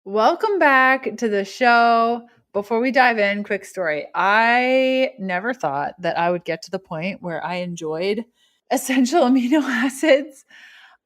Welcome back to the show. Before we dive in, quick story. I never thought that I would get to the point where I enjoyed essential amino acids.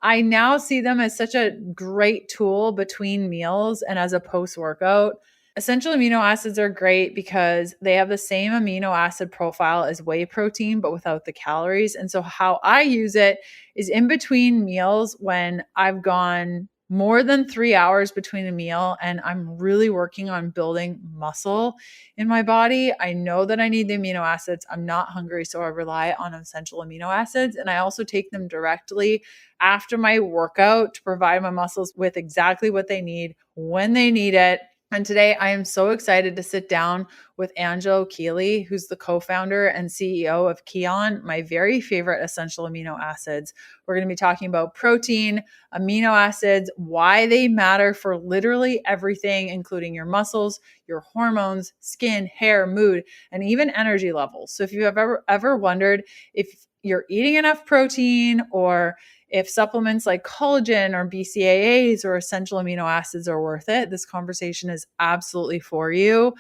I now see them as such a great tool between meals and as a post-workout. Essential amino acids are great because they have the same amino acid profile as whey protein, but without the calories. And so how I use it is in between meals when I've gone more than 3 hours between a meal and I'm really working on building muscle in my body. I know that I need the amino acids. I'm not hungry, so I rely on essential amino acids. And I also take them directly after my workout to provide my muscles with exactly what they need when they need it. And today I am so excited to sit down with Angelo Keely, who's the co-founder and CEO of Keon, my very favorite essential amino acids. We're going to be talking about protein, amino acids, why they matter for literally everything, including your muscles, your hormones, skin, hair, mood, and even energy levels. So if you have ever wondered if you're eating enough protein or if supplements like collagen or BCAAs or essential amino acids are worth it, this conversation is absolutely for you.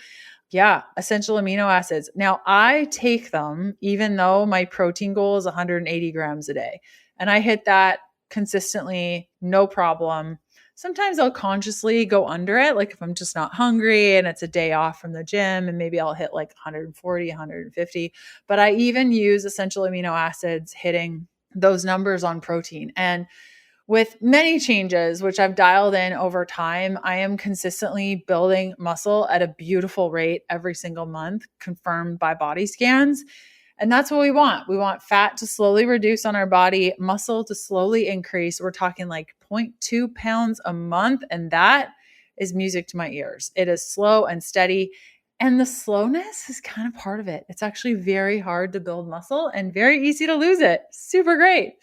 Yeah, essential amino acids. Now, I take them even though my protein goal is 180 grams a day. And I hit that consistently, no problem. Sometimes I'll consciously go under it, like if I'm just not hungry and it's a day off from the gym, and maybe I'll hit like 140, 150. But I even use essential amino acids hitting those numbers on protein. And with many changes, which I've dialed in over time, I am consistently building muscle at a beautiful rate every single month, confirmed by body scans. And that's what we want. We want fat to slowly reduce on our body, muscle to slowly increase. We're talking like 0.2 pounds a month. And that is music to my ears. It is slow and steady. And the slowness is kind of part of it. It's actually very hard to build muscle and very easy to lose it. Super great.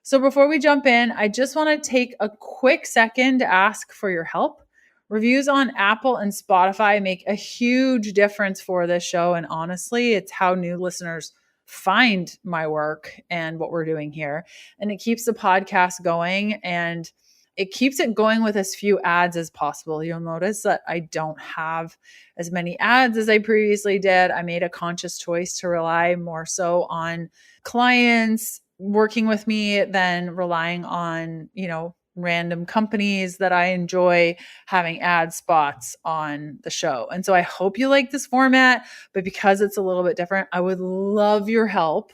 So before we jump in, I just want to take a quick second to ask for your help. Reviews on Apple and Spotify make a huge difference for this show. And honestly, it's how new listeners find my work and what we're doing here. And it keeps the podcast going and it keeps it going with as few ads as possible. You'll notice that I don't have as many ads as I previously did. I made a conscious choice to rely more so on clients working with me than relying on, random companies that I enjoy having ad spots on the show. And so I hope you like this format, but because it's a little bit different, I would love your help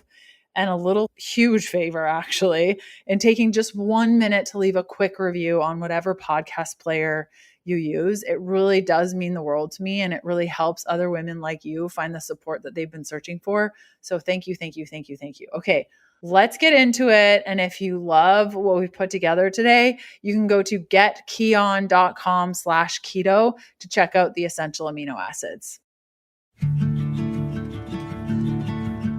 and a little huge favor actually in taking just 1 minute to leave a quick review on whatever podcast player you use. It really does mean the world to me, and it really helps other women like you find the support that they've been searching for. So thank you, thank you, thank you, thank you. Okay, let's get into it. And if you love what we've put together today, you can go to getkeon.com/keto to check out the essential amino acids.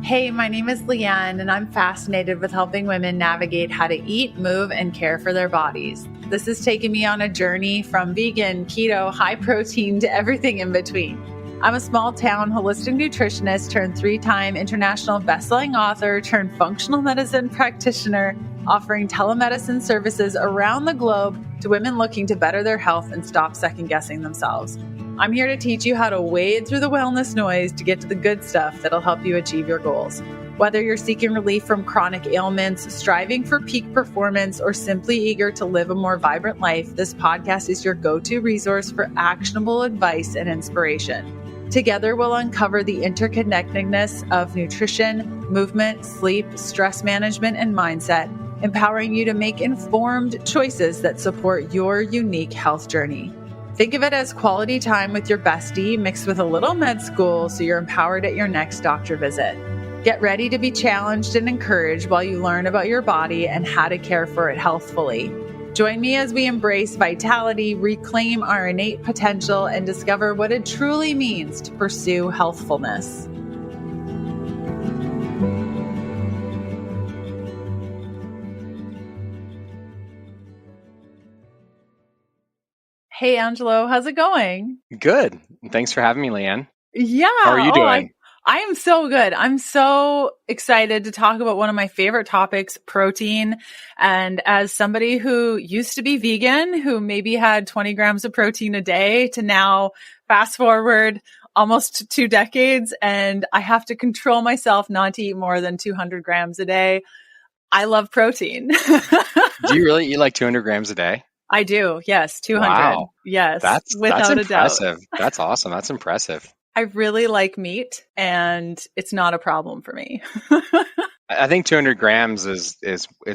Hey, my name is Leanne, and I'm fascinated with helping women navigate how to eat, move, and care for their bodies. This has taken me on a journey from vegan, keto, high protein to everything in between. I'm a small town holistic nutritionist turned 3-time international bestselling author turned functional medicine practitioner, offering telemedicine services around the globe to women looking to better their health and stop second guessing themselves. I'm here to teach you how to wade through the wellness noise to get to the good stuff that'll help you achieve your goals. Whether you're seeking relief from chronic ailments, striving for peak performance, or simply eager to live a more vibrant life, this podcast is your go-to resource for actionable advice and inspiration. Together, we'll uncover the interconnectedness of nutrition, movement, sleep, stress management, and mindset, empowering you to make informed choices that support your unique health journey. Think of it as quality time with your bestie mixed with a little med school so you're empowered at your next doctor visit. Get ready to be challenged and encouraged while you learn about your body and how to care for it healthfully. Join me as we embrace vitality, reclaim our innate potential, and discover what it truly means to pursue healthfulness. Hey, Angelo, how's it going? Good. Thanks for having me, Leanne. Yeah. How are you doing? I am so good. I'm so excited to talk about one of my favorite topics, protein. And as somebody who used to be vegan, who maybe had 20 grams of protein a day to now fast forward almost 2 decades, and I have to control myself not to eat more than 200 grams a day. I love protein. Do you really eat like 200 grams a day? I do. Yes. 200. Wow. Yes. That's Without a doubt. impressive. That's awesome. That's impressive. I really like meat and it's not a problem for me. I think 200 grams is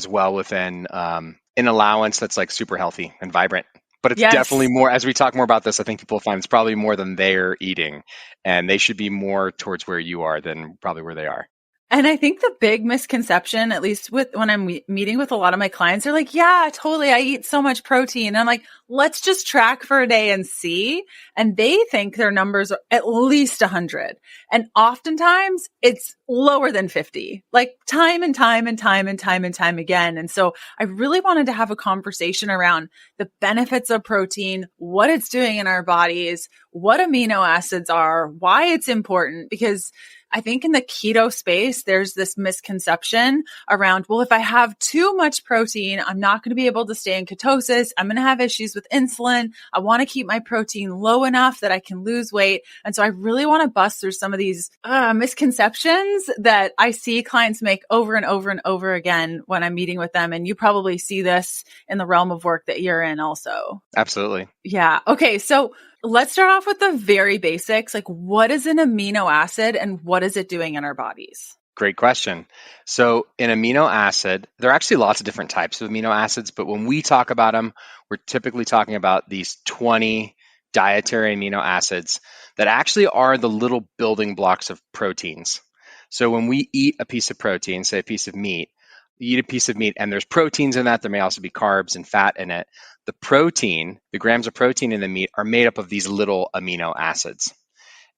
well within an allowance that's like super healthy and vibrant. But it's definitely more, as we talk more about this, I think people find it's probably more than they're eating. And they should be more towards where you are than probably where they are. And I think the big misconception, at least when I'm meeting with a lot of my clients, they're like, yeah, totally. I eat so much protein. And I'm like, let's just track for a day and see. And they think their numbers are at least 100. And oftentimes it's lower than 50, like time and time and time and time and time again. And so I really wanted to have a conversation around the benefits of protein, what it's doing in our bodies, what amino acids are, why it's important, because I think in the keto space, there's this misconception around, well, if I have too much protein, I'm not going to be able to stay in ketosis. I'm going to have issues with insulin. I want to keep my protein low enough that I can lose weight. And so I really want to bust through some of these misconceptions that I see clients make over and over and over again when I'm meeting with them. And you probably see this in the realm of work that you're in also. Absolutely. Yeah. Okay. So let's start off with the very basics. Like, what is an amino acid and what is it doing in our bodies? Great question. So an amino acid, there are actually lots of different types of amino acids, but when we talk about them, we're typically talking about these 20 dietary amino acids that actually are the little building blocks of proteins. So when we eat a piece of protein, say a piece of meat, you eat a piece of meat and there's proteins in that. There may also be carbs and fat in it. The protein, the grams of protein in the meat are made up of these little amino acids.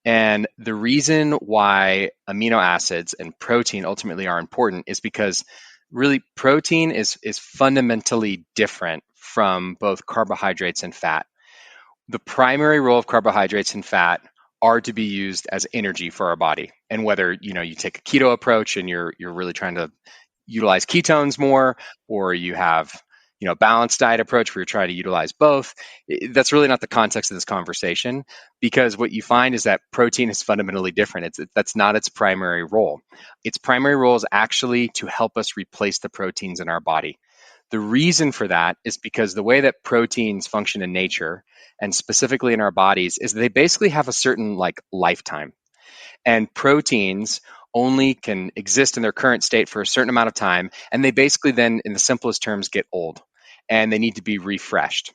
And the reason why amino acids and protein ultimately are important is because really protein is fundamentally different from both carbohydrates and fat. The primary role of carbohydrates and fat are to be used as energy for our body. And whether, you take a keto approach and you're really trying to utilize ketones more, or you have balanced diet approach where you're trying to utilize both, that's really not the context of this conversation, because what you find is that protein is fundamentally different. That's not its primary role. Its primary role is actually to help us replace the proteins in our body. The reason for that is because the way that proteins function in nature, and specifically in our bodies, is they basically have a certain lifetime. And proteins only can exist in their current state for a certain amount of time, and they basically then, in the simplest terms, get old, and they need to be refreshed.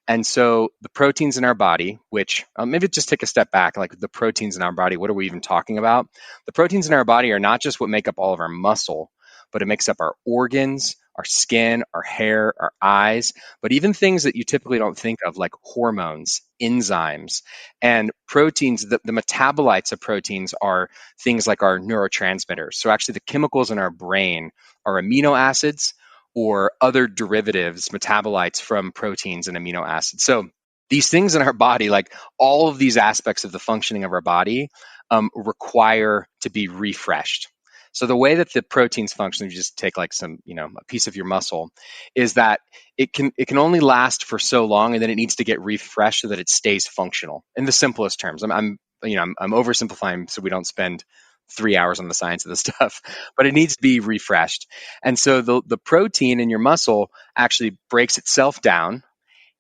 And so the proteins in our body, which maybe just take a step back, like the proteins in our body, what are we even talking about? The proteins in our body are not just what make up all of our muscle, but it makes up our organs, our skin, our hair, our eyes, but even things that you typically don't think of, like hormones, enzymes, and proteins. The metabolites of proteins are things like our neurotransmitters. So actually the chemicals in our brain are amino acids or other derivatives, metabolites from proteins and amino acids. So these things in our body, like all of these aspects of the functioning of our body, require to be refreshed. So the way that the proteins function, if you just take like some, a piece of your muscle, is that it can only last for so long, and then it needs to get refreshed so that it stays functional. In the simplest terms, I'm oversimplifying so we don't spend 3 hours on the science of this stuff, but it needs to be refreshed. And so the protein in your muscle actually breaks itself down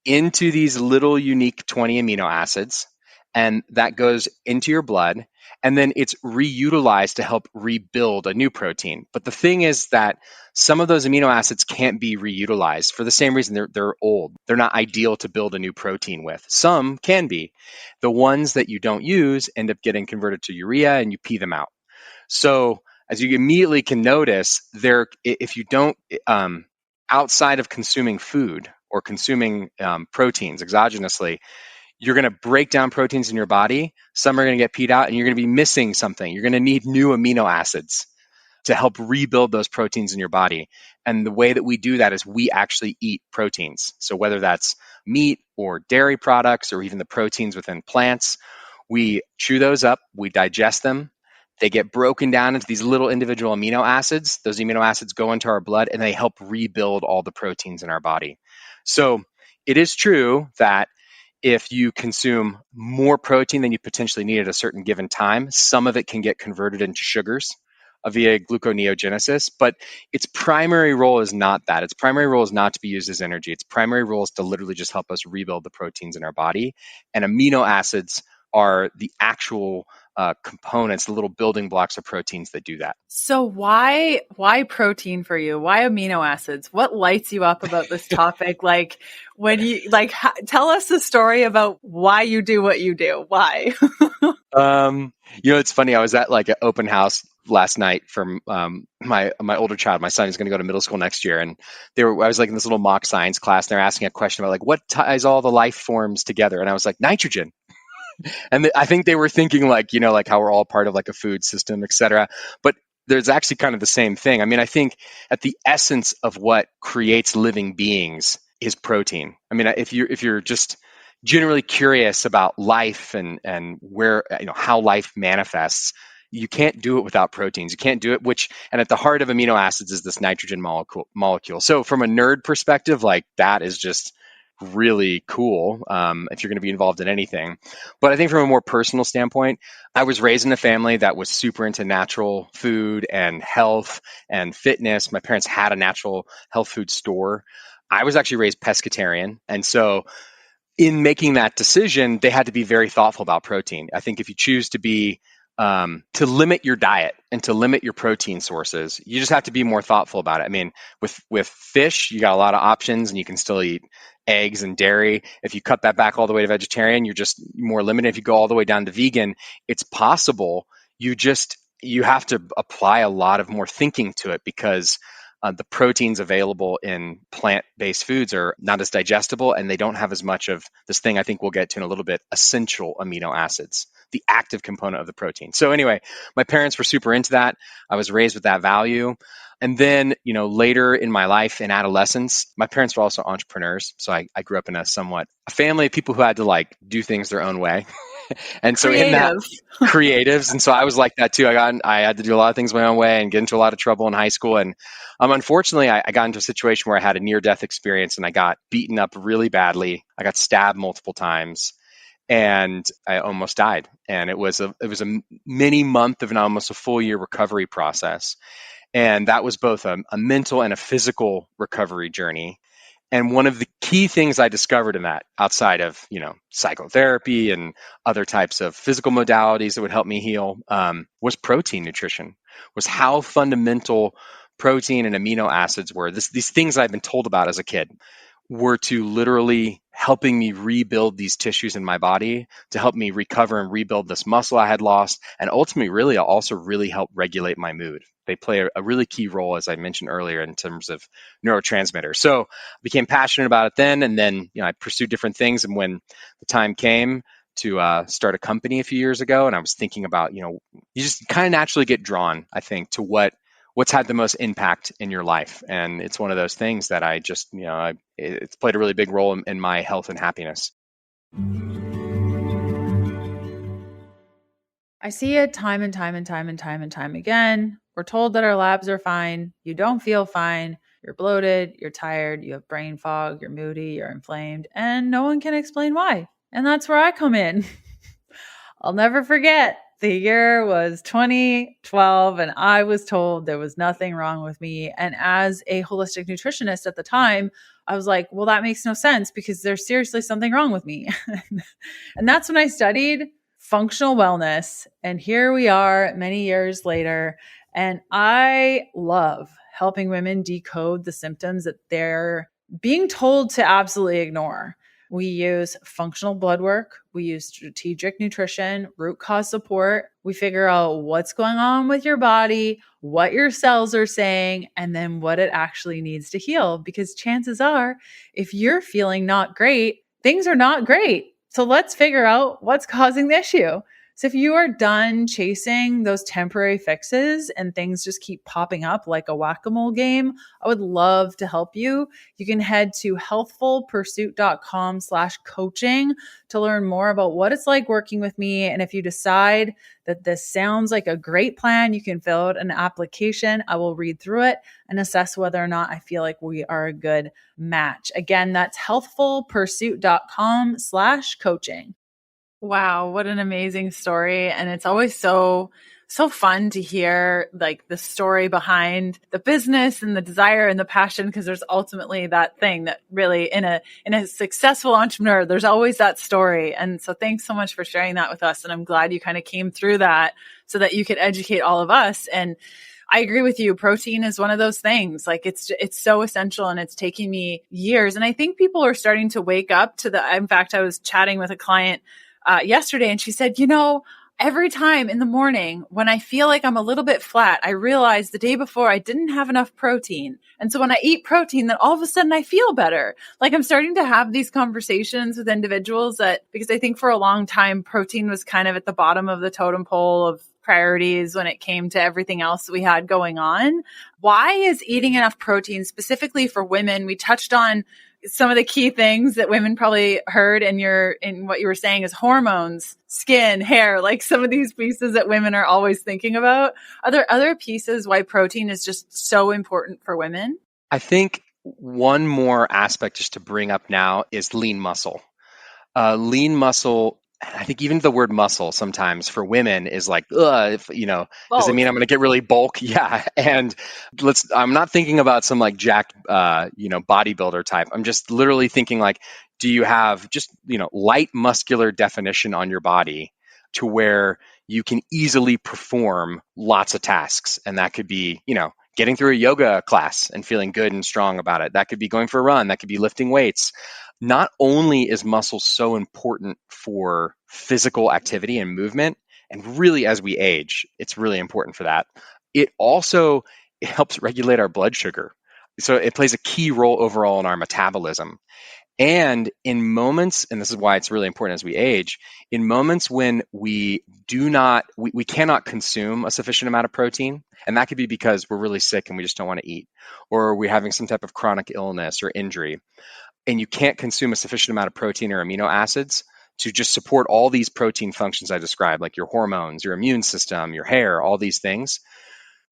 into these little unique 20 amino acids, and that goes into your blood, and then it's reutilized to help rebuild a new protein. But the thing is that some of those amino acids can't be reutilized for the same reason. They're old. They're not ideal to build a new protein with. Some can be. The ones that you don't use end up getting converted to urea, and you pee them out. So as you immediately can notice, if you don't, outside of consuming food or consuming proteins exogenously, you're going to break down proteins in your body. Some are going to get peed out, and you're going to be missing something. You're going to need new amino acids to help rebuild those proteins in your body. And the way that we do that is we actually eat proteins. So whether that's meat or dairy products or even the proteins within plants, we chew those up, we digest them, They get broken down into these little individual amino acids. Those amino acids go into our blood and they help rebuild all the proteins in our body. So it is true that if you consume more protein than you potentially need at a certain given time, some of it can get converted into sugars via gluconeogenesis, but its primary role is not that. Its primary role is not to be used as energy. Its primary role is to literally just help us rebuild the proteins in our body. And amino acids are the actual components, the little building blocks of proteins that do that. So why protein for you? Why amino acids? What lights you up about this topic? Like when you tell us the story about why you do what you do. Why? It's funny. I was at like an open house last night from my older child. My son is going to go to middle school next year, and I was like in this little mock science class, and they're asking a question about like what ties all the life forms together, and I was like nitrogen. And I think they were thinking like how we're all part of like a food system, et cetera. But there's actually kind of the same thing. I mean, I think at the essence of what creates living beings is protein. I mean, if you're just generally curious about life and where how life manifests, you can't do it without proteins. You can't do it, and at the heart of amino acids is this nitrogen molecule. So from a nerd perspective, like that is just really cool if you're going to be involved in anything. But I think from a more personal standpoint, I was raised in a family that was super into natural food and health and fitness. My parents had a natural health food store. I was actually raised pescatarian. And so in making that decision, they had to be very thoughtful about protein. I think if you choose to be to limit your diet and to limit your protein sources, you just have to be more thoughtful about it. I mean, with fish, you got a lot of options and you can still eat eggs and dairy. If you cut that back all the way to vegetarian, you're just more limited. If you go all the way down to vegan, it's possible. You have to apply a lot of more thinking to it because the proteins available in plant-based foods are not as digestible, and they don't have as much of this thing I think we'll get to in a little bit, essential amino acids, the active component of the protein. So anyway, my parents were super into that. I was raised with that value. And then, later in my life in adolescence, my parents were also entrepreneurs. So I grew up in a family of people who had to like do things their own way. And so in that, creatives. And so I was like that too. I had to do a lot of things my own way and get into a lot of trouble in high school. And unfortunately, I got into a situation where I had a near-death experience and I got beaten up really badly. I got stabbed multiple times and I almost died. And it was a mini month of almost a full year recovery process. And that was both a mental and a physical recovery journey. And one of the key things I discovered in that, outside of psychotherapy and other types of physical modalities that would help me heal, was protein nutrition. Was how fundamental protein and amino acids were. These things I've been told about as a kid were to literally helping me rebuild these tissues in my body, to help me recover and rebuild this muscle I had lost, and ultimately really also really help regulate my mood. They play a really key role, as I mentioned earlier, in terms of neurotransmitters. So I became passionate about it then, and then I pursued different things. And when the time came to start a company a few years ago, and I was thinking about, you just kind of naturally get drawn, I think, to what's had the most impact in your life. And it's one of those things that I just, it's played a really big role in my health and happiness. I see it time and time and time and time and time again. We're told that our labs are fine. You don't feel fine. You're bloated. You're tired. You have brain fog. You're moody. You're inflamed. And no one can explain why. And that's where I come in. I'll never forget. The year was 2012, and I was told there was nothing wrong with me. And as a holistic nutritionist at the time, I was like, well, that makes no sense because there's seriously something wrong with me. And that's when I studied functional wellness. And here we are many years later. And I love helping women decode the symptoms that they're being told to absolutely ignore. We use functional blood work. We use strategic nutrition, root cause support. We figure out what's going on with your body, what your cells are saying, and then what it actually needs to heal. Because chances are, if you're feeling not great, things are not great. So let's figure out what's causing the issue. So if you are done chasing those temporary fixes and things just keep popping up like a whack-a-mole game, I would love to help you. You can head to healthfulpursuit.com/coaching to learn more about what it's like working with me. And if you decide that this sounds like a great plan, you can fill out an application. I will read through it and assess whether or not I feel like we are a good match. Again, that's healthfulpursuit.com/coaching. Wow, what an amazing story. And it's always so fun to hear like the story behind the business and the desire and the passion, because there's ultimately that thing that really in a successful entrepreneur, there's always that story. And so thanks so much for sharing that with us. And I'm glad you kind of came through that so that you could educate all of us. And I agree with you. Protein is one of those things. Like it's so essential, and it's taking me years. And I think people are starting to wake up to in fact, I was chatting with a client yesterday, and she said, every time in the morning when I feel like I'm a little bit flat, I realize the day before I didn't have enough protein. And so when I eat protein, then all of a sudden I feel better. Like I'm starting to have these conversations with individuals because I think for a long time, protein was kind of at the bottom of the totem pole of priorities when it came to everything else that we had going on. Why is eating enough protein specifically for women? We touched on some of the key things that women probably heard in what you were saying is hormones, skin, hair, like some of these pieces that women are always thinking about. Are there other pieces why protein is just so important for women? I think one more aspect just to bring up now is lean muscle. Lean muscle, I think even the word muscle sometimes for women is like, does it mean I'm going to get really bulk? Yeah. And I'm not thinking about some like jacked, bodybuilder type. I'm just literally thinking like, do you have just, light muscular definition on your body to where you can easily perform lots of tasks? And that could be, getting through a yoga class and feeling good and strong about it. That could be going for a run. That could be lifting weights. Not only is muscle so important for physical activity and movement, and really as we age, it's really important for that. It helps regulate our blood sugar. So it plays a key role overall in our metabolism. And in moments, and this is why it's really important as we age, in moments when we cannot consume a sufficient amount of protein, and that could be because we're really sick and we just don't want to eat, or we're having some type of chronic illness or injury, and you can't consume a sufficient amount of protein or amino acids to just support all these protein functions I described, like your hormones, your immune system, your hair, all these things.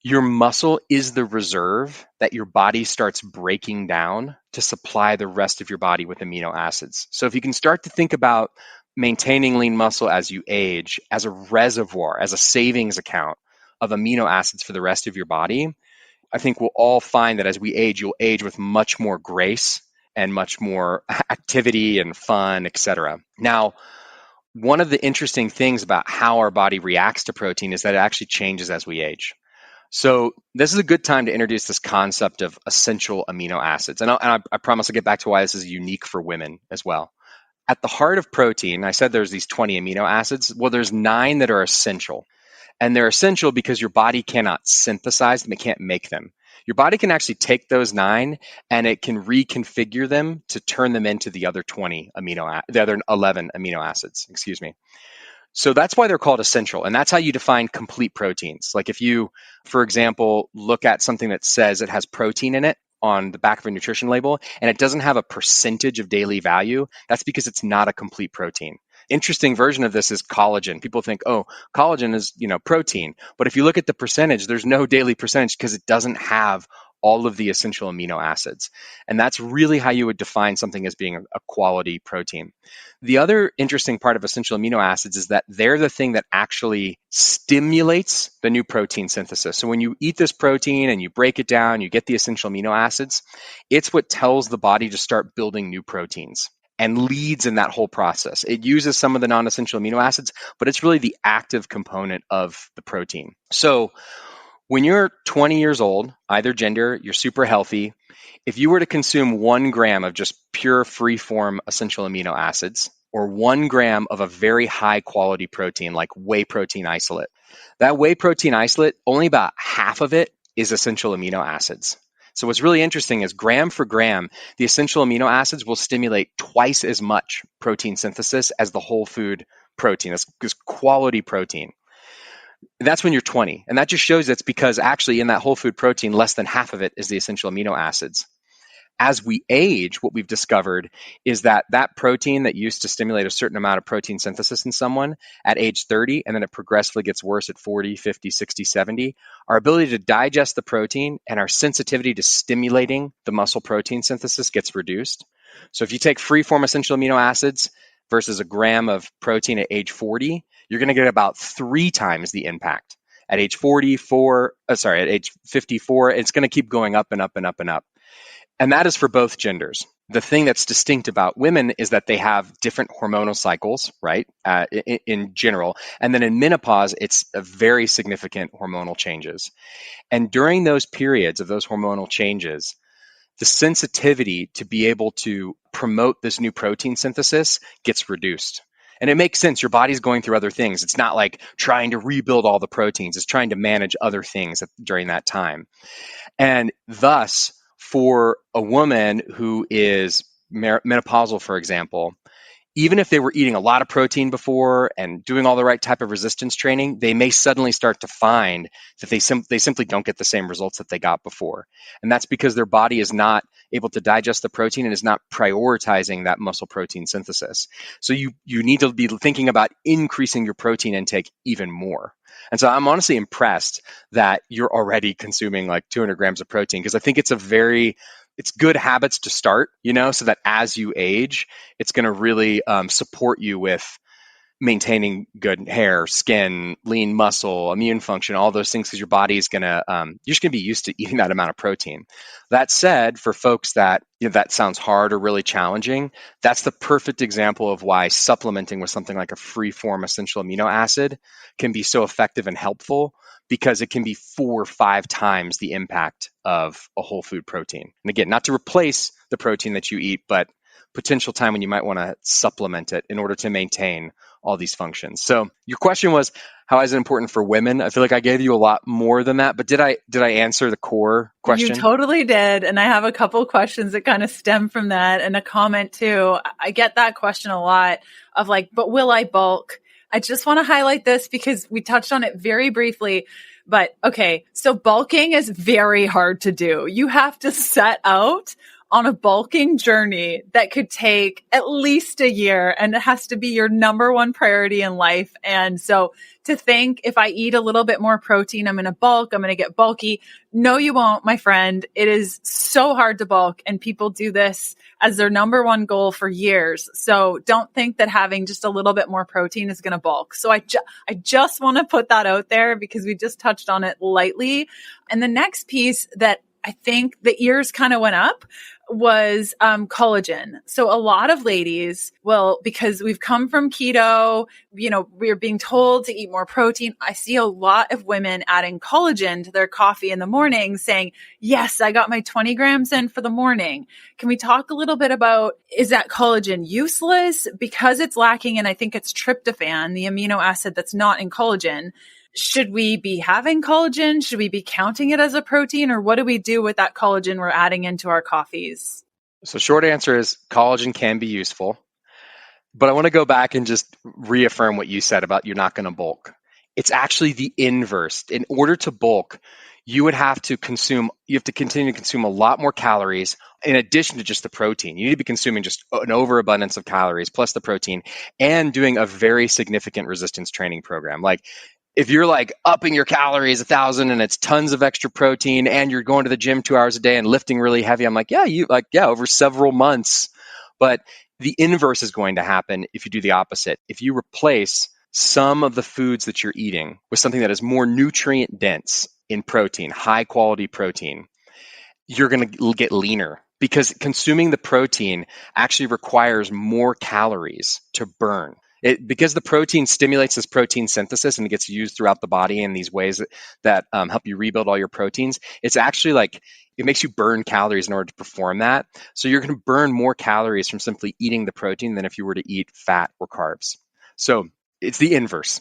Your muscle is the reserve that your body starts breaking down to supply the rest of your body with amino acids. So if you can start to think about maintaining lean muscle as you age, as a reservoir, as a savings account of amino acids for the rest of your body, I think we'll all find that as we age, you'll age with much more grace and much more activity and fun, etc. Now, one of the interesting things about how our body reacts to protein is that it actually changes as we age. So this is a good time to introduce this concept of essential amino acids. And I promise I'll get back to why this is unique for women as well. At the heart of protein, I said there's these 20 amino acids. Well, there's 9 that are essential. And they're essential because your body cannot synthesize them. It can't make them. Your body can actually take those 9 and it can reconfigure them to turn them into the other 11 amino acids, excuse me. So that's why they're called essential. And that's how you define complete proteins. Like if you, for example, look at something that says it has protein in it on the back of a nutrition label and it doesn't have a percentage of daily value, that's because it's not a complete protein. Interesting version of this is collagen. People think, collagen is, protein. But if you look at the percentage, there's no daily percentage because it doesn't have all of the essential amino acids. And that's really how you would define something as being a quality protein. The other interesting part of essential amino acids is that they're the thing that actually stimulates the new protein synthesis. So when you eat this protein and you break it down, you get the essential amino acids, it's what tells the body to start building new proteins and leads in that whole process. It uses some of the non-essential amino acids, but it's really the active component of the protein. So when you're 20 years old, either gender, you're super healthy. If you were to consume 1 gram of just pure free-form essential amino acids, or 1 gram of a very high quality protein like whey protein isolate, that whey protein isolate, only about half of it is essential amino acids. So what's really interesting is gram for gram, the essential amino acids will stimulate twice as much protein synthesis as the whole food protein. That's quality protein. That's when you're 20. And that just shows it's because actually in that whole food protein, less than half of it is the essential amino acids. As we age, what we've discovered is that that protein that used to stimulate a certain amount of protein synthesis in someone at age 30, and then it progressively gets worse at 40, 50, 60, 70, our ability to digest the protein and our sensitivity to stimulating the muscle protein synthesis gets reduced. So if you take free-form essential amino acids versus a gram of protein at age 40, you're going to get about 3 times the impact. At age 54, it's going to keep going up and up and up and up. And that is for both genders. The thing that's distinct about women is that they have different hormonal cycles, right, in general. And then in menopause, it's a very significant hormonal changes. And during those periods of those hormonal changes, the sensitivity to be able to promote this new protein synthesis gets reduced. And it makes sense. Your body's going through other things. It's not like trying to rebuild all the proteins. It's trying to manage other things during that time. And thus, for a woman who is menopausal, for example, even if they were eating a lot of protein before and doing all the right type of resistance training, they may suddenly start to find that they simply don't get the same results that they got before. And that's because their body is not able to digest the protein and is not prioritizing that muscle protein synthesis. So you need to be thinking about increasing your protein intake even more. And so I'm honestly impressed that you're already consuming like 200 grams of protein, because I think it's good habits to start, so that as you age, it's going to really support you with maintaining good hair, skin, lean muscle, immune function, all those things, because your body is you're just going to be used to eating that amount of protein. That said, for folks that that sounds hard or really challenging, that's the perfect example of why supplementing with something like a free form essential amino acid can be so effective and helpful, because it can be 4 or 5 times the impact of a whole food protein. And again, not to replace the protein that you eat, but potential time when you might want to supplement it in order to maintain all these functions. So your question was, how is it important for women? I feel like I gave you a lot more than that, but did I answer the core question? You totally did. And I have a couple of questions that kind of stem from that, and a comment too. I get that question a lot of like, but will I bulk? I just want to highlight this because we touched on it very briefly. But okay, so bulking is very hard to do. You have to set out on a bulking journey that could take at least a year, and it has to be your number one priority in life. And so to think if I eat a little bit more protein, I'm going to bulk, I'm going to get bulky. No, you won't, my friend. It is so hard to bulk, and people do this as their number one goal for years. So don't think that having just a little bit more protein is going to bulk. So I just want to put that out there because we just touched on it lightly. And the next piece that I think the ears kind of went up was collagen. So a lot of ladies will, because we've come from keto, we're being told to eat more protein. I see a lot of women adding collagen to their coffee in the morning saying, yes, I got my 20 grams in for the morning. Can we talk a little bit about, is that collagen useless because it's lacking? And I think it's tryptophan, the amino acid that's not in collagen. Should we be having collagen? Should we be counting it as a protein? Or what do we do with that collagen we're adding into our coffees? So short answer is collagen can be useful. But I want to go back and just reaffirm what you said about you're not going to bulk. It's actually the inverse. In order to bulk, you have to continue to consume a lot more calories in addition to just the protein. You need to be consuming just an overabundance of calories plus the protein, and doing a very significant resistance training program. Like, if you're like upping your calories 1,000 and it's tons of extra protein and you're going to the gym 2 hours a day and lifting really heavy, I'm like, over several months. But the inverse is going to happen if you do the opposite. If you replace some of the foods that you're eating with something that is more nutrient dense in protein, high quality protein, you're going to get leaner, because consuming the protein actually requires more calories to burn. Because the protein stimulates this protein synthesis and it gets used throughout the body in these ways that help you rebuild all your proteins. It's actually like it makes you burn calories in order to perform that. So you're going to burn more calories from simply eating the protein than if you were to eat fat or carbs. So it's the inverse.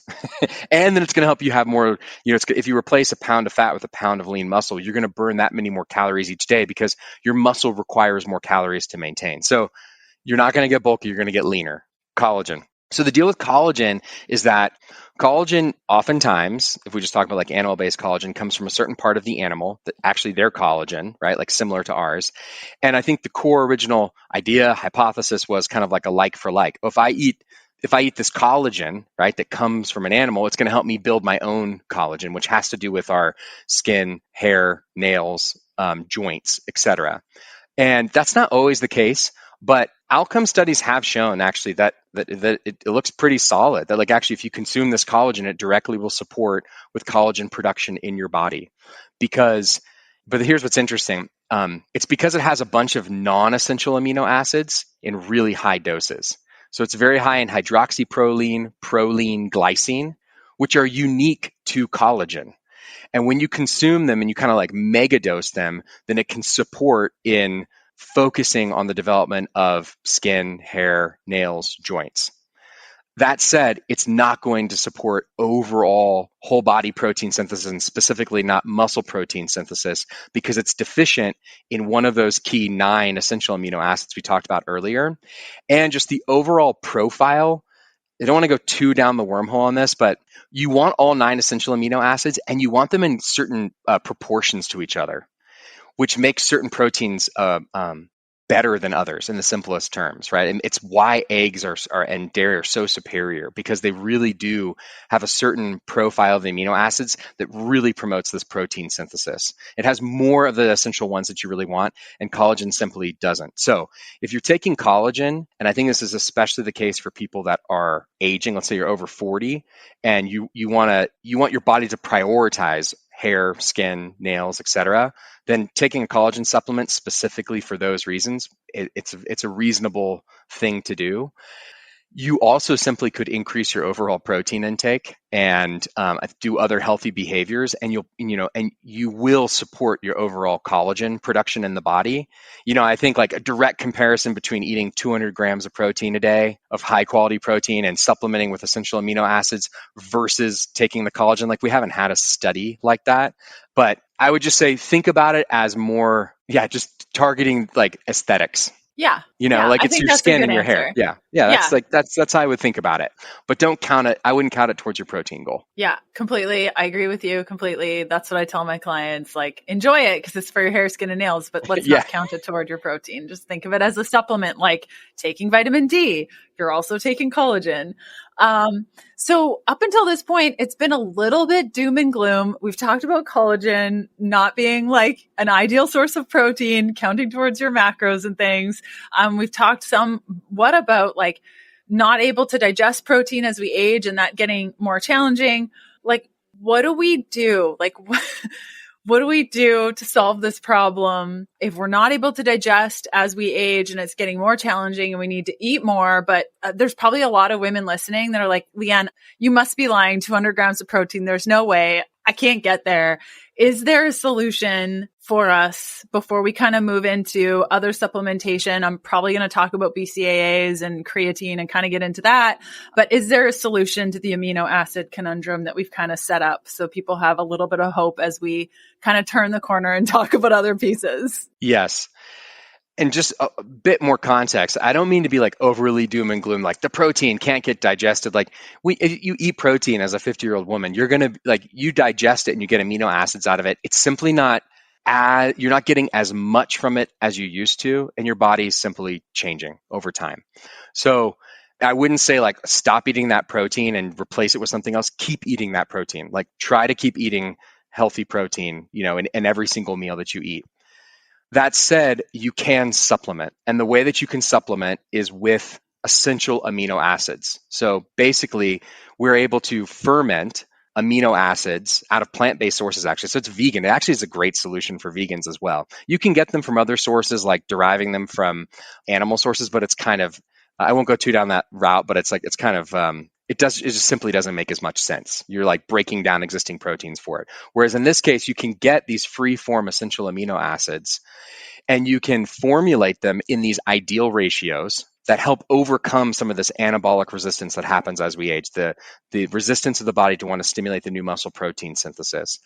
And then it's going to help you have more, if you replace a pound of fat with a pound of lean muscle, you're going to burn that many more calories each day because your muscle requires more calories to maintain. So you're not going to get bulky, you're going to get leaner. Collagen. So the deal with collagen is that collagen oftentimes, if we just talk about like animal-based collagen, comes from a certain part of the animal that actually their collagen, right? Like similar to ours. And I think the core original idea, hypothesis was kind of like a like for like. If I eat this collagen, right, that comes from an animal, it's going to help me build my own collagen, which has to do with our skin, hair, nails, joints, etc. And that's not always the case, but outcome studies have shown actually that it looks pretty solid. That like actually, if you consume this collagen, it directly will support with collagen production in your body. But here's what's interesting. It's because it has a bunch of non-essential amino acids in really high doses. So it's very high in hydroxyproline, proline, glycine, which are unique to collagen. And when you consume them and you kind of like mega dose them, then it can support in focusing on the development of skin, hair, nails, joints. That said, it's not going to support overall whole body protein synthesis and specifically not muscle protein synthesis because it's deficient in one of those key 9 essential amino acids we talked about earlier. And just the overall profile, I don't want to go too down the wormhole on this, but you want all 9 essential amino acids and you want them in certain proportions to each other, which makes certain proteins better than others in the simplest terms, right? And it's why eggs and dairy are so superior because they really do have a certain profile of the amino acids that really promotes this protein synthesis. It has more of the essential ones that you really want, and collagen simply doesn't. So if you're taking collagen, and I think this is especially the case for people that are aging, let's say you're over 40, and you want your body to prioritize hair, skin, nails, etc., then taking a collagen supplement specifically for those reasons, it's a reasonable thing to do. You also simply could increase your overall protein intake and do other healthy behaviors, and you will support your overall collagen production in the body. I think like a direct comparison between eating 200 grams of protein a day of high quality protein and supplementing with essential amino acids versus taking the collagen, like we haven't had a study like that. But I would just say think about it as more, just targeting like aesthetics. Yeah. Like it's your skin and your hair. Yeah. That's how I would think about it. But don't count it. I wouldn't count it towards your protein goal. Yeah, completely. I agree with you completely. That's what I tell my clients, like enjoy it because it's for your hair, skin, and nails, but let's not count it toward your protein. Just think of it as a supplement, like taking vitamin D. You're also taking collagen. So up until this point, it's been a little bit doom and gloom. We've talked about collagen not being like an ideal source of protein, counting towards your macros and things. We've talked what about like not able to digest protein as we age and that getting more challenging? Like, what do we do? Like, what do we do to solve this problem if we're not able to digest as we age and it's getting more challenging and we need to eat more? But there's probably a lot of women listening that are like, Leanne, you must be lying, 200 grams of protein. There's no way. I can't get there. Is there a solution for us before we kind of move into other supplementation? I'm probably going to talk about BCAAs and creatine and kind of get into that. But is there a solution to the amino acid conundrum that we've kind of set up so people have a little bit of hope as we kind of turn the corner and talk about other pieces? Yes. And just a bit more context. I don't mean to be like overly doom and gloom, like the protein can't get digested. Like if you eat protein as a 50-year-old woman, you're going to you digest it and you get amino acids out of it. It's simply not, you're not getting as much from it as you used to, and your body is simply changing over time. So I wouldn't say like stop eating that protein and replace it with something else. Keep eating that protein. Like try to keep eating healthy protein, in every single meal that you eat. That said, you can supplement. And the way that you can supplement is with essential amino acids. So basically, we're able to ferment amino acids out of plant-based sources, actually. So it's vegan. It actually is a great solution for vegans as well. You can get them from other sources, like deriving them from animal sources, but it's kind of, I won't go too down that route, but it just simply doesn't make as much sense. You're like breaking down existing proteins for it. Whereas in this case, you can get these free form essential amino acids and you can formulate them in these ideal ratios. that help overcome some of this anabolic resistance that happens as we age, the resistance of the body to want to stimulate the new muscle protein synthesis.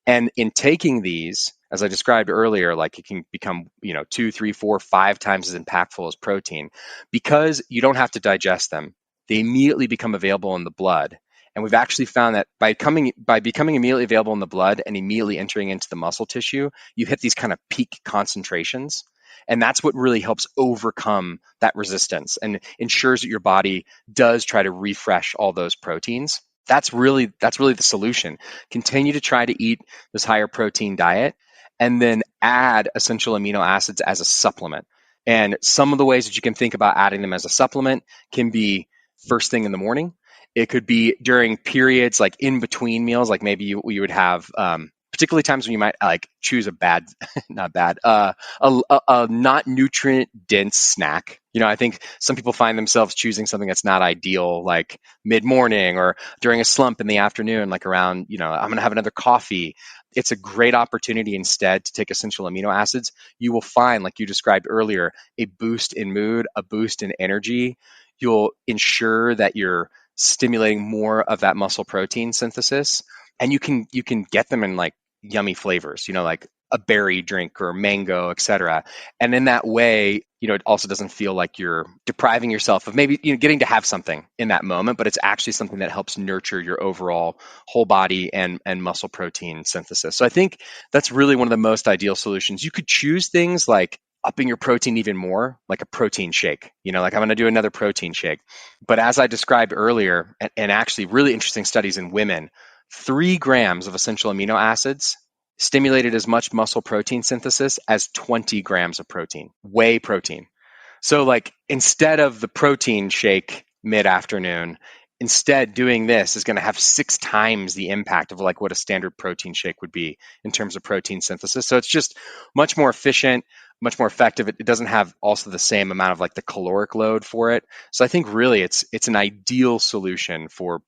And in taking these, as I described earlier, like it can become, 2, 3, 4, 5 times as impactful as protein because you don't have to digest them. They immediately become available in the blood. And we've actually found that by becoming immediately available in the blood and immediately entering into the muscle tissue, you hit these kind of peak concentrations. And that's what really helps overcome that resistance and ensures that your body does try to refresh all those proteins. That's really the solution. Continue to try to eat this higher protein diet and then add essential amino acids as a supplement. And some of the ways that you can think about adding them as a supplement can be first thing in the morning. It could be during periods like in between meals, like maybe you would have particularly times when you might like choose a not nutrient dense snack. I think some people find themselves choosing something that's not ideal, like mid morning or during a slump in the afternoon, like around, I'm going to have another coffee. It's a great opportunity instead to take essential amino acids. You will find, like you described earlier, a boost in mood, a boost in energy. You'll ensure that you're stimulating more of that muscle protein synthesis, and you can get them in like yummy flavors, like a berry drink or mango, etc. And in that way, it also doesn't feel like you're depriving yourself of maybe getting to have something in that moment, but it's actually something that helps nurture your overall whole body and muscle protein synthesis. So I think that's really one of the most ideal solutions. You could choose things like upping your protein even more, like a protein shake, like I'm going to do another protein shake. But as I described earlier, and actually really interesting studies in women, 3 grams of essential amino acids stimulated as much muscle protein synthesis as 20 grams of protein, whey protein. So like instead of the protein shake mid-afternoon, instead doing this is going to have 6 times the impact of like what a standard protein shake would be in terms of protein synthesis. So it's just much more efficient, much more effective. It doesn't have also the same amount of like the caloric load for it. So I think really it's an ideal solution for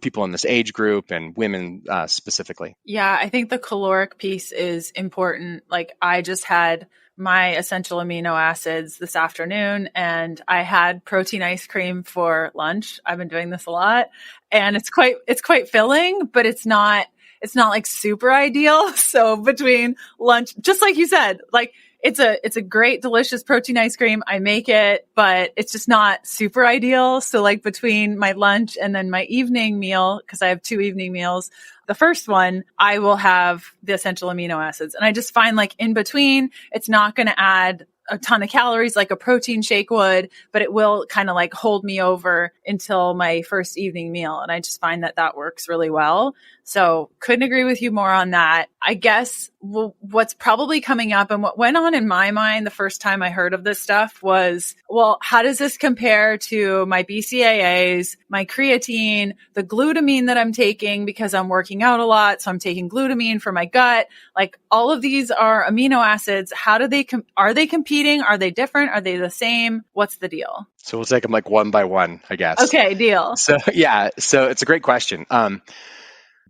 people in this age group and women specifically. Yeah, I think the caloric piece is important. Like I just had my essential amino acids this afternoon and I had protein ice cream for lunch. I've been doing this a lot and it's quite filling, but it's not like super ideal. So between lunch, just like you said, like it's a great, delicious protein ice cream. I make it, but it's just not super ideal. So like between my lunch and then my evening meal, because I have 2 evening meals, the first one, I will have the essential amino acids. And I just find like in between, it's not going to add a ton of calories like a protein shake would, but it will kind of like hold me over until my first evening meal. And I just find that works really well. So couldn't agree with you more on that. I guess what's probably coming up and what went on in my mind the first time I heard of this stuff was, well, how does this compare to my BCAAs, my creatine, the glutamine that I'm taking because I'm working out a lot. So I'm taking glutamine for my gut. Like all of these are amino acids. How do they, are they competing? Are they different? Are they the same? What's the deal? So we'll take them like one by one, I guess. Okay, deal. So it's a great question.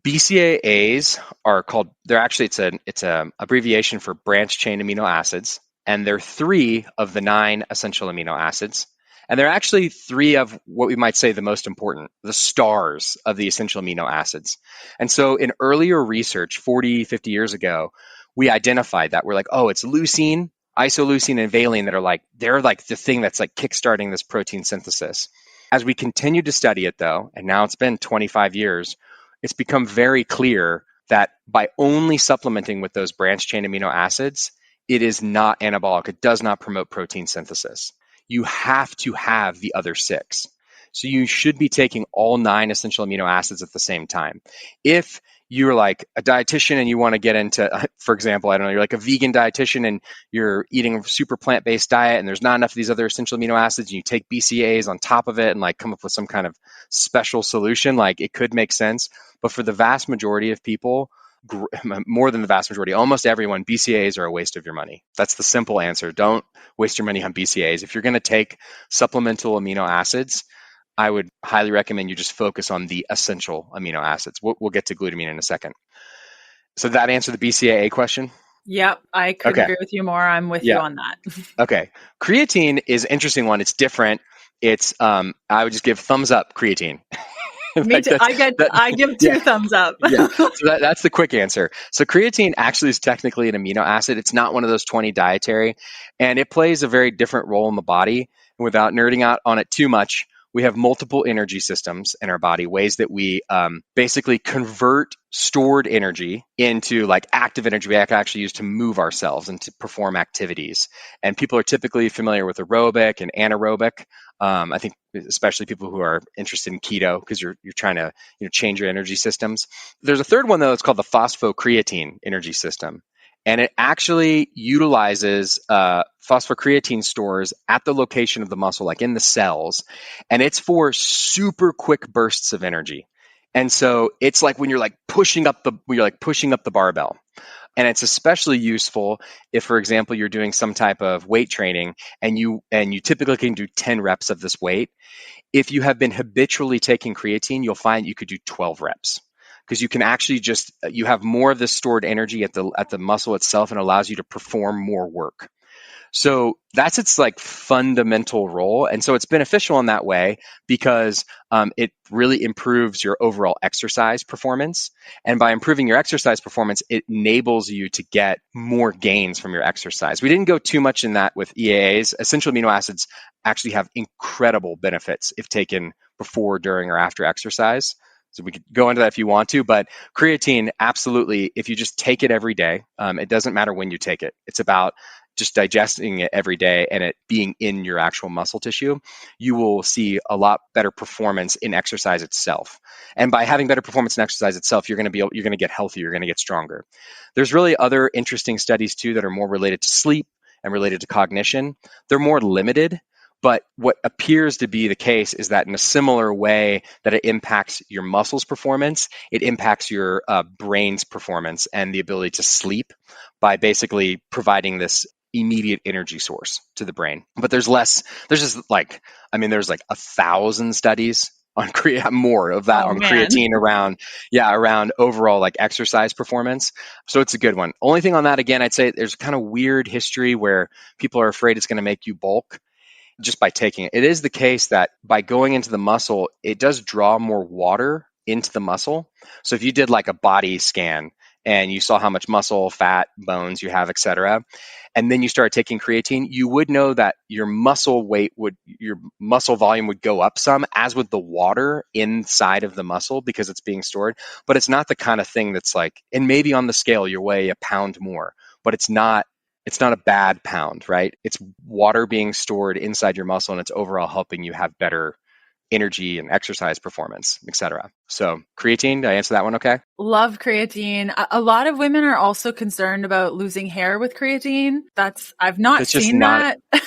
BCAAs are called, it's a abbreviation for branched chain amino acids, and they're 3 of the 9 essential amino acids. And they're actually 3 of what we might say the most important, the stars of the essential amino acids. And so in earlier research, 40, 50 years ago, we identified that. We're like, oh, it's leucine, isoleucine, and valine they're like the thing that's like kickstarting this protein synthesis. As we continued to study it though, and now it's been 25 years, it's become very clear that by only supplementing with those branched chain amino acids, it is not anabolic. It does not promote protein synthesis. You have to have the other 6. So you should be taking all 9 essential amino acids at the same time. If you're like a dietitian and you want to get into, for example, I don't know, you're like a vegan dietitian and you're eating a super plant-based diet and there's not enough of these other essential amino acids and you take BCAAs on top of it and like come up with some kind of special solution, like it could make sense. But for the vast majority of people, more than the vast majority, almost everyone, BCAAs are a waste of your money. That's the simple answer. Don't waste your money on BCAAs. If you're going to take supplemental amino acids, I would highly recommend you just focus on the essential amino acids. We'll get to glutamine in a second. So that answer the BCAA question? Yep. I couldn't Okay. agree with you more. I'm with you Yeah. on that. Okay. Creatine is an interesting one. It's different. It's I would just give thumbs up creatine. Me Like too. that's that I give yeah. two thumbs up. Yeah. So that's the quick answer. So creatine actually is technically an amino acid. It's not one of those 20 dietary, and it plays a very different role in the body. And without nerding out on it too much, we have multiple energy systems in our body, ways that we basically convert stored energy into like active energy we can actually use to move ourselves and to perform activities. And people are typically familiar with aerobic and anaerobic. I think especially people who are interested in keto because you're trying to change your energy systems. There's a third one though. It's called the phosphocreatine energy system, and it actually utilizes phosphocreatine stores at the location of the muscle, like in the cells, and it's for super quick bursts of energy. And so it's like when you're like pushing up the barbell. And it's especially useful if, for example, you're doing some type of weight training and you typically can do 10 reps of this weight. If you have been habitually taking creatine, you'll find you could do 12 reps because you can actually just you have more of this stored energy at the muscle itself and allows you to perform more work. So that's its like fundamental role. And so it's beneficial in that way because it really improves your overall exercise performance. And by improving your exercise performance, it enables you to get more gains from your exercise. We didn't go too much in that with EAAs. Essential amino acids actually have incredible benefits if taken before, during, or after exercise. So we could go into that if you want to, but creatine, absolutely, if you just take it every day, it doesn't matter when you take it. It's about just digesting it every day and it being in your actual muscle tissue, you will see a lot better performance in exercise itself. And by having better performance in exercise itself, you're going to get healthier, you're going to get stronger. There's really other interesting studies too that are more related to sleep and related to cognition. They're more limited, but what appears to be the case is that in a similar way that it impacts your muscles performance, it impacts your brain's performance and the ability to sleep by basically providing this immediate energy source to the brain. But there's just like, I mean, there's like 1,000 studies on more of that Oh on man. creatine around overall like exercise performance. So it's a good one. Only thing on that, again, I'd say there's kind of weird history where people are afraid it's going to make you bulk just by taking it. It is the case that by going into the muscle, it does draw more water into the muscle. So if you did like a body scan and you saw how much muscle, fat, bones you have, etc., and then you started taking creatine, you would know that your muscle volume would go up some, as would the water inside of the muscle because it's being stored. But it's not the kind of thing that's like, and maybe on the scale you weigh a pound more, but it's not a bad pound, right? It's water being stored inside your muscle and it's overall helping you have better energy and exercise performance, etc. So creatine, did I answer that one okay? Love creatine. A lot of women are also concerned about losing hair with creatine. I've not It's just seen not, that.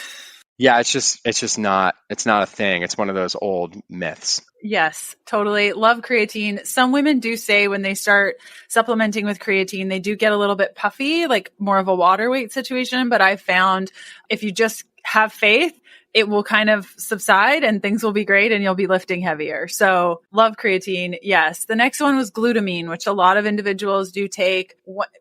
yeah, it's not a thing. It's one of those old myths. Yes, totally. Love creatine. Some women do say when they start supplementing with creatine, they do get a little bit puffy, like more of a water weight situation. But I've found if you just have faith, it will kind of subside and things will be great and you'll be lifting heavier. So love creatine. Yes. The next one was glutamine, which a lot of individuals do take.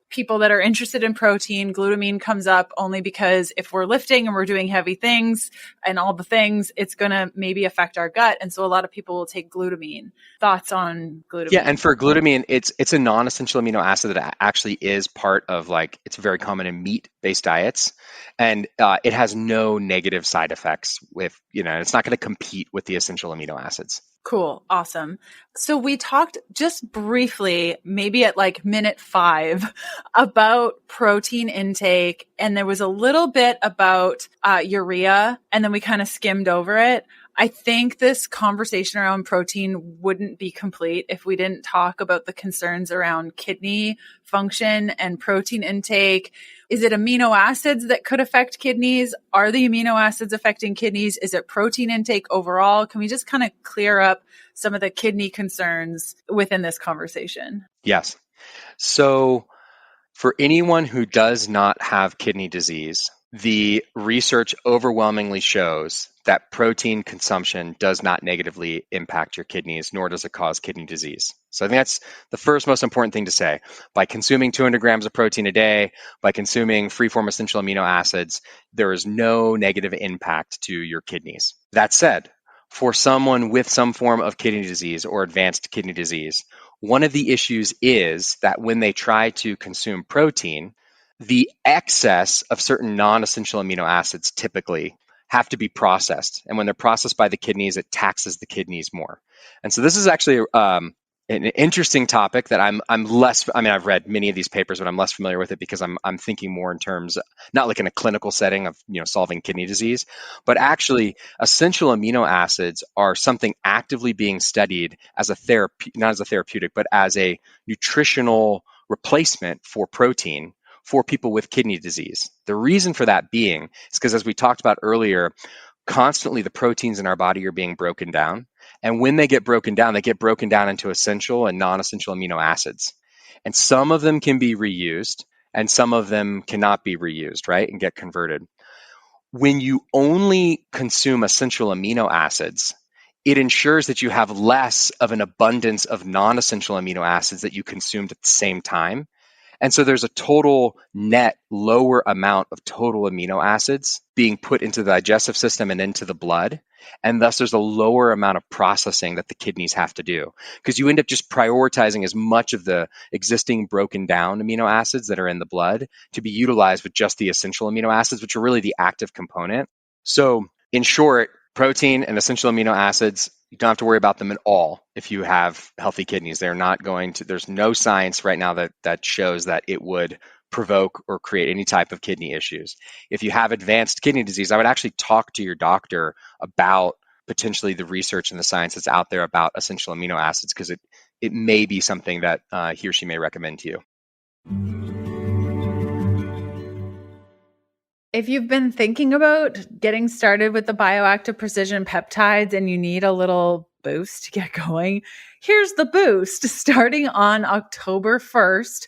People that are interested in protein, glutamine comes up only because if we're lifting and we're doing heavy things and all the things, it's going to maybe affect our gut. And so a lot of people will take glutamine. Thoughts on Yeah, glutamine? and for glutamine, it's a non-essential amino acid that actually is part of like it's very common in meat-based diets, and it has no negative side effects with it's not going to compete with the essential amino acids. Cool. Awesome. So we talked just briefly, maybe at like minute 5, about protein intake. And there was a little bit about urea, and then we kind of skimmed over it. I think this conversation around protein wouldn't be complete if we didn't talk about the concerns around kidney function and protein intake. Is it amino acids that could affect kidneys? Are the amino acids affecting kidneys? Is it protein intake overall? Can we just kind of clear up some of the kidney concerns within this conversation? Yes. So for anyone who does not have kidney disease, the research overwhelmingly shows that protein consumption does not negatively impact your kidneys, nor does it cause kidney disease. So I think that's the first most important thing to say. By consuming 200 grams of protein a day, by consuming free-form essential amino acids, there is no negative impact to your kidneys. That said, for someone with some form of kidney disease or advanced kidney disease, one of the issues is that when they try to consume protein, the excess of certain non-essential amino acids typically have to be processed. And when they're processed by the kidneys, it taxes the kidneys more. And so this is actually an interesting topic that I'm less, I mean, I've read many of these papers, but I'm less familiar with it because I'm thinking more in terms, not like in a clinical setting of, solving kidney disease, but actually essential amino acids are something actively being studied as a therapy, not as a therapeutic, but as a nutritional replacement for protein for people with kidney disease. The reason for that being is because, as we talked about earlier, constantly the proteins in our body are being broken down. And when they get broken down into essential and non-essential amino acids. And some of them can be reused and some of them cannot be reused, right? And get converted. When you only consume essential amino acids, it ensures that you have less of an abundance of non-essential amino acids that you consumed at the same time. And so there's a total net lower amount of total amino acids being put into the digestive system and into the blood. And thus there's a lower amount of processing that the kidneys have to do, because you end up just prioritizing as much of the existing broken down amino acids that are in the blood to be utilized with just the essential amino acids, which are really the active component. So in short, protein and essential amino acids, you don't have to worry about them at all if you have healthy kidneys. They're not going to, there's no science right now that shows that it would provoke or create any type of kidney issues. If you have advanced kidney disease, I would actually talk to your doctor about potentially the research and the science that's out there about essential amino acids, because it may be something that he or she may recommend to you. If you've been thinking about getting started with the bioactive precision peptides and you need a little boost to get going, here's the boost. Starting on October 1st,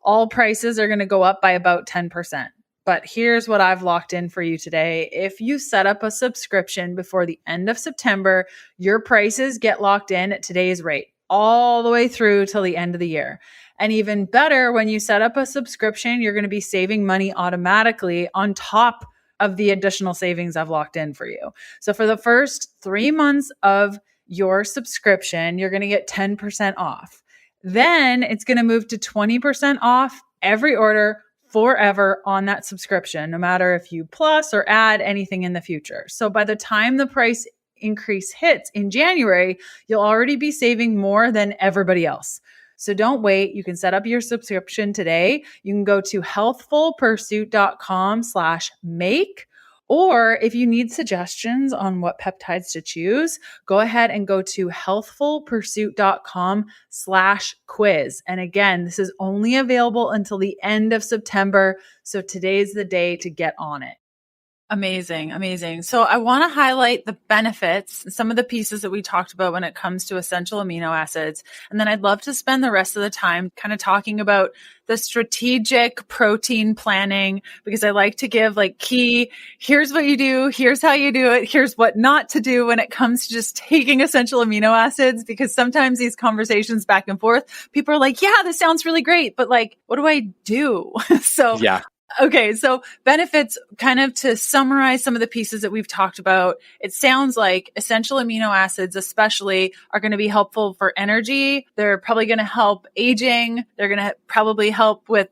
all prices are going to go up by about 10%. But here's what I've locked in for you today. If you set up a subscription before the end of September, your prices get locked in at today's rate all the way through till the end of the year. And even better, when you set up a subscription, you're going to be saving money automatically on top of the additional savings I've locked in for you. So for the first 3 months of your subscription, you're going to get 10% off. Then it's going to move to 20% off every order forever on that subscription, no matter if you plus or add anything in the future. So by the time the price increase hits in January, you'll already be saving more than everybody else. So don't wait. You can set up your subscription today. You can go to healthfulpursuit.com/make. Or if you need suggestions on what peptides to choose, go ahead and go to healthfulpursuit.com/quiz. And again, this is only available until the end of September. So today's the day to get on it. Amazing. Amazing. So I want to highlight the benefits, some of the pieces that we talked about when it comes to essential amino acids. And then I'd love to spend the rest of the time kind of talking about the strategic protein planning, because I like to give key, here's what you do, here's how you do it, here's what not to do when it comes to just taking essential amino acids, because sometimes these conversations back and forth, people are like, yeah, this sounds really great, but what do I do? Yeah. Okay, so benefits, kind of to summarize some of the pieces that we've talked about, it sounds like essential amino acids especially are going to be helpful for energy. They're probably going to help aging. They're going to probably help with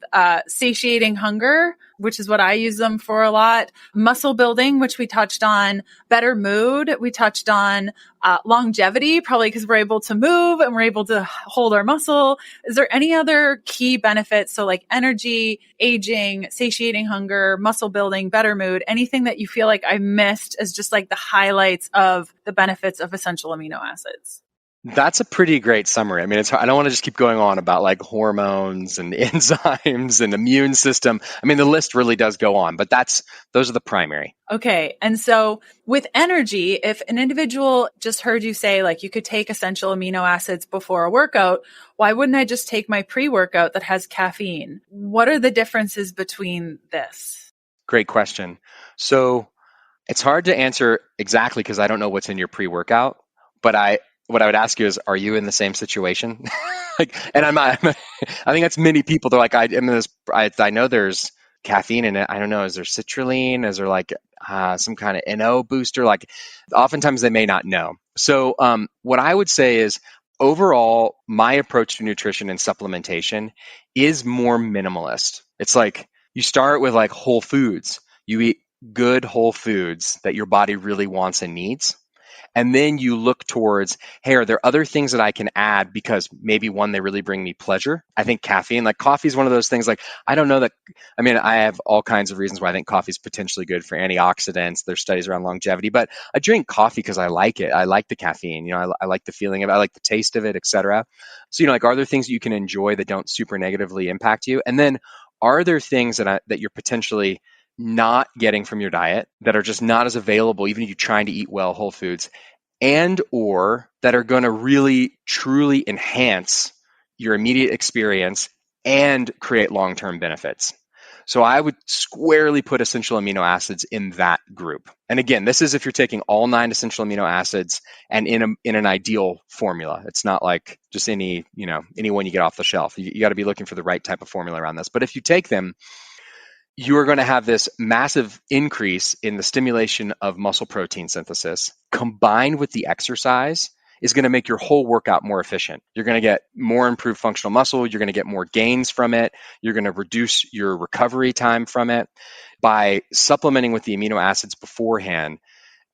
satiating hunger, which is what I use them for a lot. Muscle building, which we touched on. Better mood, we touched on. Longevity, probably because we're able to move and we're able to hold our muscle. Is there any other key benefits? So energy, aging, satiating hunger, muscle building, better mood, anything that you feel like I missed as just the highlights of the benefits of essential amino acids? That's a pretty great summary. I mean, I don't want to just keep going on about hormones and enzymes and immune system. I mean, the list really does go on, but those are the primary. Okay. And so with energy, if an individual just heard you say you could take essential amino acids before a workout, why wouldn't I just take my pre-workout that has caffeine? What are the differences between this? Great question. So it's hard to answer exactly because I don't know what's in your pre-workout, but what I would ask you is, are you in the same situation? Like, and I think that's many people. They're like, I'm in this. I know there's caffeine in it. I don't know. Is there citrulline? Is there like some kind of NO booster? Like, oftentimes they may not know. So, what I would say is, overall, my approach to nutrition and supplementation is more minimalist. It's like you start with like whole foods. You eat good whole foods that your body really wants and needs. And then you look towards, hey, are there other things that I can add because maybe one, they really bring me pleasure? I think caffeine, like coffee is one of those things, like, I don't know that, I mean, I have all kinds of reasons why I think coffee is potentially good for antioxidants. There's studies around longevity, but I drink coffee because I like it. I like the caffeine, I like the feeling of it. I like the taste of it, etc. So, like, are there things that you can enjoy that don't super negatively impact you? And then are there things that you're potentially not getting from your diet that are just not as available, even if you're trying to eat well, whole foods, and or that are going to really truly enhance your immediate experience and create long-term benefits? So I would squarely put essential amino acids in that group. And again, this is if you're taking all 9 essential amino acids and in an ideal formula. It's not like just any one you get off the shelf. You got to be looking for the right type of formula around this. But if you take them, you are going to have this massive increase in the stimulation of muscle protein synthesis combined with the exercise is going to make your whole workout more efficient. You're going to get more improved functional muscle. You're going to get more gains from it. You're going to reduce your recovery time from it. By supplementing with the amino acids beforehand,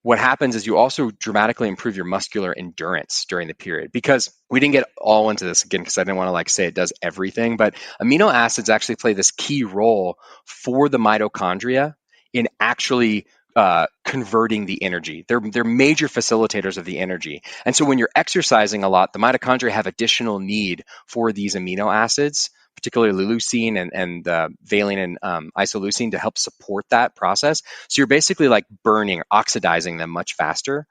what happens is you also dramatically improve your muscular endurance during the period, because we didn't get all into this again because I didn't want to like say it does everything, but amino acids actually play this key role for the mitochondria in actually converting the energy. They're major facilitators of the energy. And so when you're exercising a lot, the mitochondria have additional need for these amino acids, particularly leucine and valine and isoleucine, to help support that process. So you're basically like burning, oxidizing them much faster.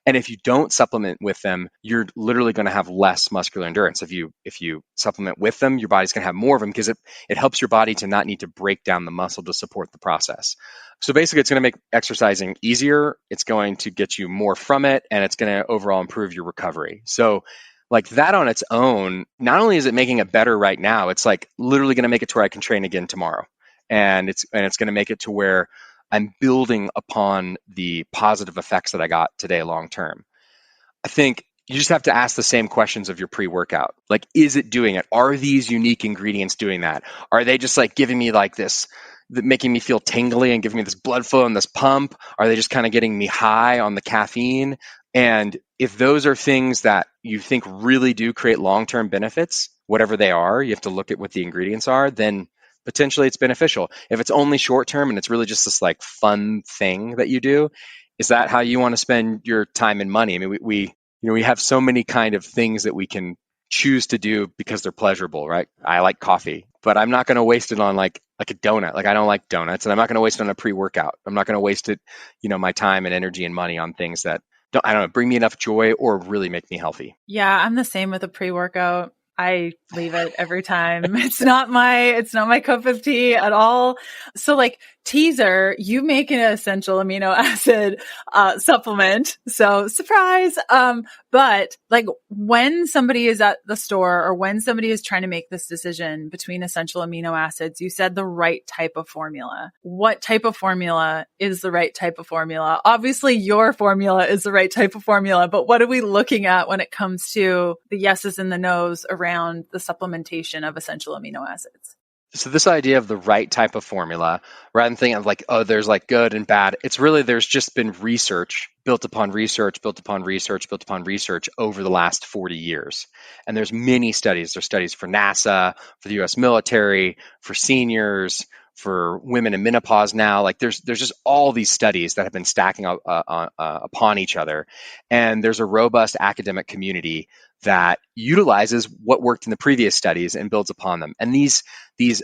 And if you don't supplement with them, you're literally going to have less muscular endurance. If you supplement with them, your body's going to have more of them because it helps your body to not need to break down the muscle to support the process. So basically, it's going to make exercising easier. It's going to get you more from it, and it's going to overall improve your recovery. So like that on its own, not only is it making it better right now, it's like literally going to make it to where I can train again tomorrow. And it's going to make it to where I'm building upon the positive effects that I got today long term. I think you just have to ask the same questions of your pre-workout. Like, is it doing it? Are these unique ingredients doing that? Are they just like giving me like this, making me feel tingly and giving me this blood flow and this pump? Are they just kind of getting me high on the caffeine? And if those are things that you think really do create long-term benefits, whatever they are, you have to look at what the ingredients are, then potentially it's beneficial. If it's only short-term and it's really just this like fun thing that you do, is that how you want to spend your time and money? I mean, we have so many kind of things that we can choose to do because they're pleasurable, right? I like coffee, but I'm not going to waste it on like a donut. Like, I don't like donuts, and I'm not going to waste it on a pre-workout. I'm not going to waste it, my time and energy and money on things that I don't know, bring me enough joy or really make me healthy. Yeah, I'm the same with a pre-workout. I leave it every time. It's not my cup of tea at all. So like, teaser, you make an essential amino acid supplement. So surprise. But like, when somebody is at the store or when somebody is trying to make this decision between essential amino acids, you said the right type of formula. What type of formula is the right type of formula? Obviously your formula is the right type of formula, but what are we looking at when it comes to the yeses and the nos around the supplementation of essential amino acids? So this idea of the right type of formula, rather than thinking of like, oh, there's like good and bad, it's really, there's just been research built upon research, built upon research, built upon research over the last 40 years. And there's many studies. There's studies for NASA, for the US military, for seniors, for women in menopause now. Like there's just all these studies that have been stacking up, upon each other. And there's a robust academic community that utilizes what worked in the previous studies and builds upon them. And these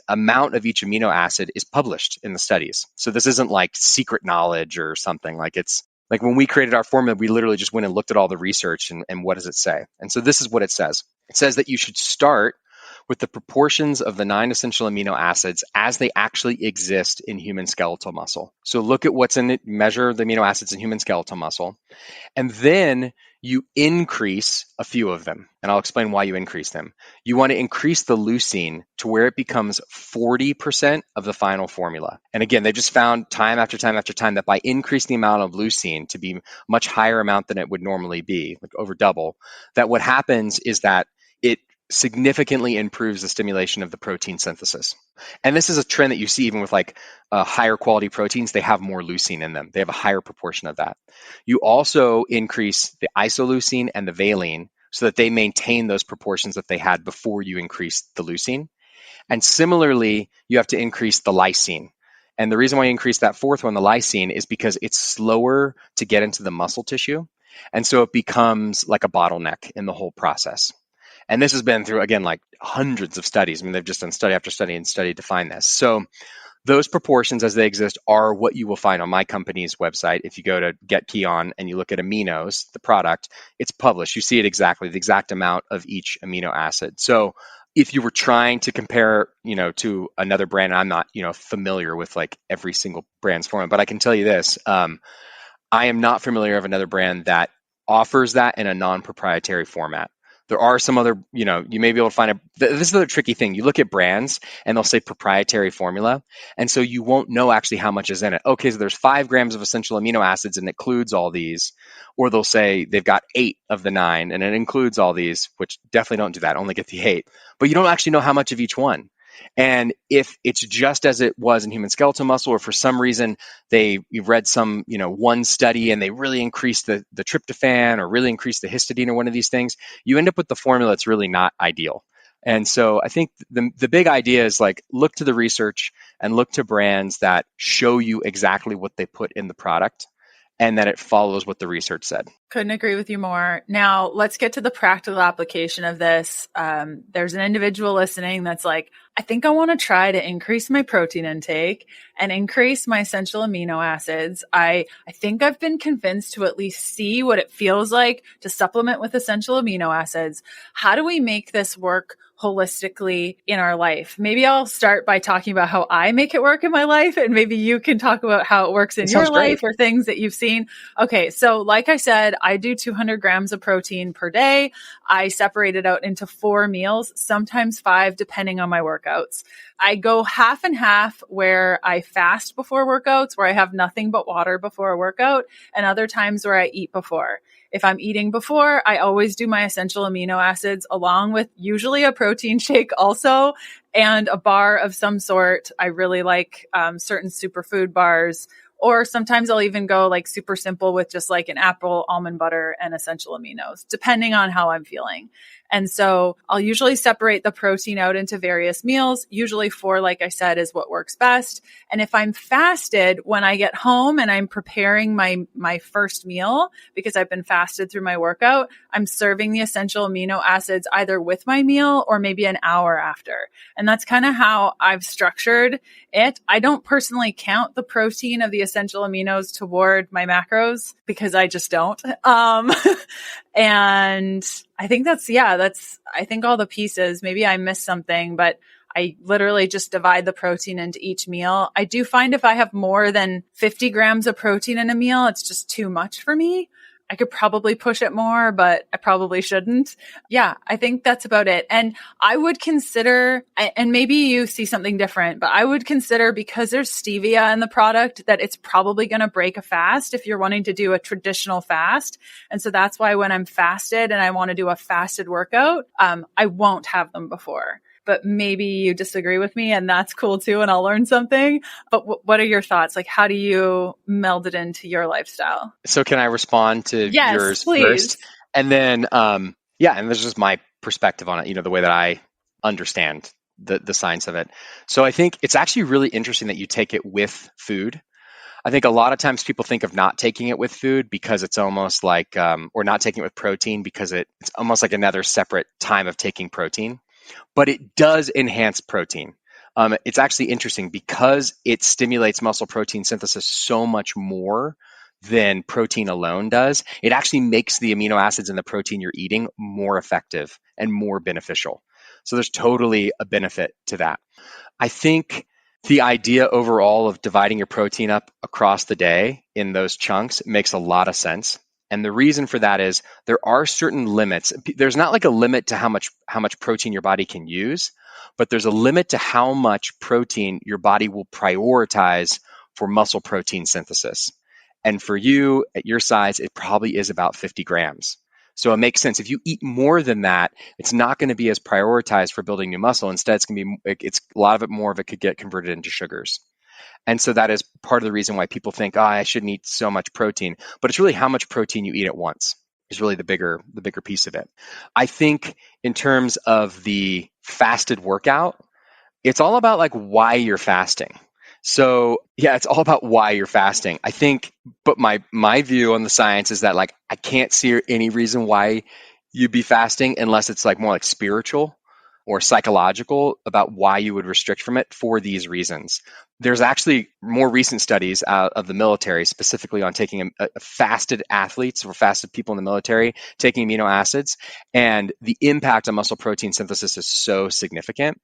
amount of each amino acid is published in the studies. So this isn't like secret knowledge or something. Like, it's like when we created our formula, we literally just went and looked at all the research and what does it say? And so this is what it says. It says that you should start with the proportions of the 9 essential amino acids as they actually exist in human skeletal muscle. So look at what's in it, measure the amino acids in human skeletal muscle, and then you increase a few of them. And I'll explain why you increase them. You want to increase the leucine to where it becomes 40% of the final formula. And again, they've just found time after time after time that by increasing the amount of leucine to be much higher amount than it would normally be, like over double, that what happens is that it significantly improves the stimulation of the protein synthesis. And this is a trend that you see even with like higher quality proteins. They have more leucine in them. They have a higher proportion of that. You also increase the isoleucine and the valine so that they maintain those proportions that they had before you increase the leucine. And similarly, you have to increase the lysine. And the reason why you increase that fourth one, the lysine, is because it's slower to get into the muscle tissue. And so it becomes like a bottleneck in the whole process. And this has been through, again, like hundreds of studies. I mean, they've just done study after study and study to find this. So those proportions as they exist are what you will find on my company's website. If you go to Get Keon and you look at Aminos, the product, it's published. You see it exactly, the exact amount of each amino acid. So if you were trying to compare, to another brand, I'm not, familiar with like every single brand's formula, but I can tell you this. I am not familiar of another brand that offers that in a non-proprietary format. There are some other, you may be able to find this is the tricky thing. You look at brands and they'll say proprietary formula. And so you won't know actually how much is in it. Okay, so there's 5 grams of essential amino acids and it includes all these. Or they'll say they've got 8 of the 9 and it includes all these, which definitely don't do that, only get the 8. But you don't actually know how much of each one. And if it's just as it was in human skeletal muscle, or for some reason you've read some, one study and they really increased the tryptophan or really increased the histidine or one of these things, you end up with the formula that's really not ideal. And so I think the big idea is like look to the research and look to brands that show you exactly what they put in the product and that it follows what the research said. Couldn't agree with you more. Now, let's get to the practical application of this. There's an individual listening that's like, I think I want to try to increase my protein intake and increase my essential amino acids. I think I've been convinced to at least see what it feels like to supplement with essential amino acids. How do we make this work holistically in our life? Maybe I'll start by talking about how I make it work in my life, and maybe you can talk about how it works in your life or things that you've seen. Okay, so like I said, I do 200 grams of protein per day. I separate it out into 4 meals, sometimes 5, depending on my workouts. I go half and half where I fast before workouts, where I have nothing but water before a workout, and other times where I eat before. If I'm eating before, I always do my essential amino acids along with usually a protein shake also and a bar of some sort. I really like certain superfood bars, or sometimes I'll even go like super simple with just like an apple, almond butter, and essential aminos, depending on how I'm feeling. And so I'll usually separate the protein out into various meals. Usually 4, like I said, is what works best. And if I'm fasted, when I get home and I'm preparing my first meal, because I've been fasted through my workout, I'm serving the essential amino acids either with my meal or maybe an hour after. And that's kind of how I've structured it. I don't personally count the protein of the essential aminos toward my macros because I just don't. And I think I think all the pieces. Maybe I missed something, but I literally just divide the protein into each meal. I do find if I have more than 50 grams of protein in a meal, it's just too much for me. I could probably push it more, but I probably shouldn't. Yeah, I think that's about it. And I would consider, and maybe you see something different, but I would consider, because there's stevia in the product, that it's probably going to break a fast if you're wanting to do a traditional fast. And so that's why when I'm fasted and I want to do a fasted workout, I won't have them before. But maybe you disagree with me, and that's cool too, and I'll learn something. But what are your thoughts? Like, how do you meld it into your lifestyle? So can I respond to yours please. First? And then, and this is just my perspective on it, the way that I understand the science of it. So I think it's actually really interesting that you take it with food. I think a lot of times people think of not taking it with food because it's almost like, or not taking it with protein because it's almost like another separate time of taking protein. But it does enhance protein. It's actually interesting because it stimulates muscle protein synthesis so much more than protein alone does. It actually makes the amino acids in the protein you're eating more effective and more beneficial. So there's totally a benefit to that. I think the idea overall of dividing your protein up across the day in those chunks makes a lot of sense. And the reason for that is there are certain limits. There's not like a limit to how much protein your body can use, but there's a limit to how much protein your body will prioritize for muscle protein synthesis. And for you at your size, it probably is about 50 grams. So it makes sense. If you eat more than that, it's not going to be as prioritized for building new muscle. Instead, it's going to be, it's a lot of it, more of it could get converted into sugars. And so that is part of the reason why people think, oh, I shouldn't eat so much protein. But it's really how much protein you eat at once is really the bigger piece of it. I think in terms of the fasted workout, it's all about like why you're fasting. So yeah, it's all about why you're fasting. I think, but my view on the science is that like I can't see any reason why you'd be fasting unless it's like more like spiritual or psychological about why you would restrict from it for these reasons. There's actually more recent studies out of the military specifically on taking fasted athletes or fasted people in the military taking amino acids, and the impact on muscle protein synthesis is so significant.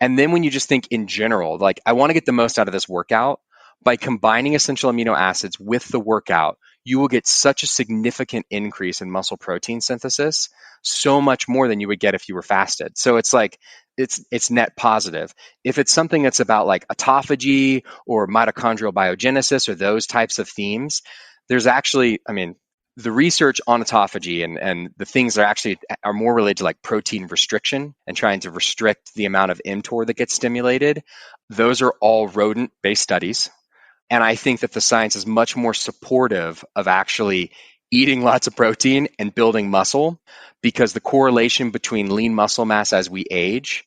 And then when you just think in general, like I want to get the most out of this workout, by combining essential amino acids with the workout, you will get such a significant increase in muscle protein synthesis, so much more than you would get if you were fasted. So it's like, it's net positive. If it's something that's about like autophagy or mitochondrial biogenesis or those types of themes, there's actually, I mean, the research on autophagy and the things that actually are more related to like protein restriction and trying to restrict the amount of mTOR that gets stimulated, those are all rodent-based studies. And I think that the science is much more supportive of actually eating lots of protein and building muscle, because the correlation between lean muscle mass as we age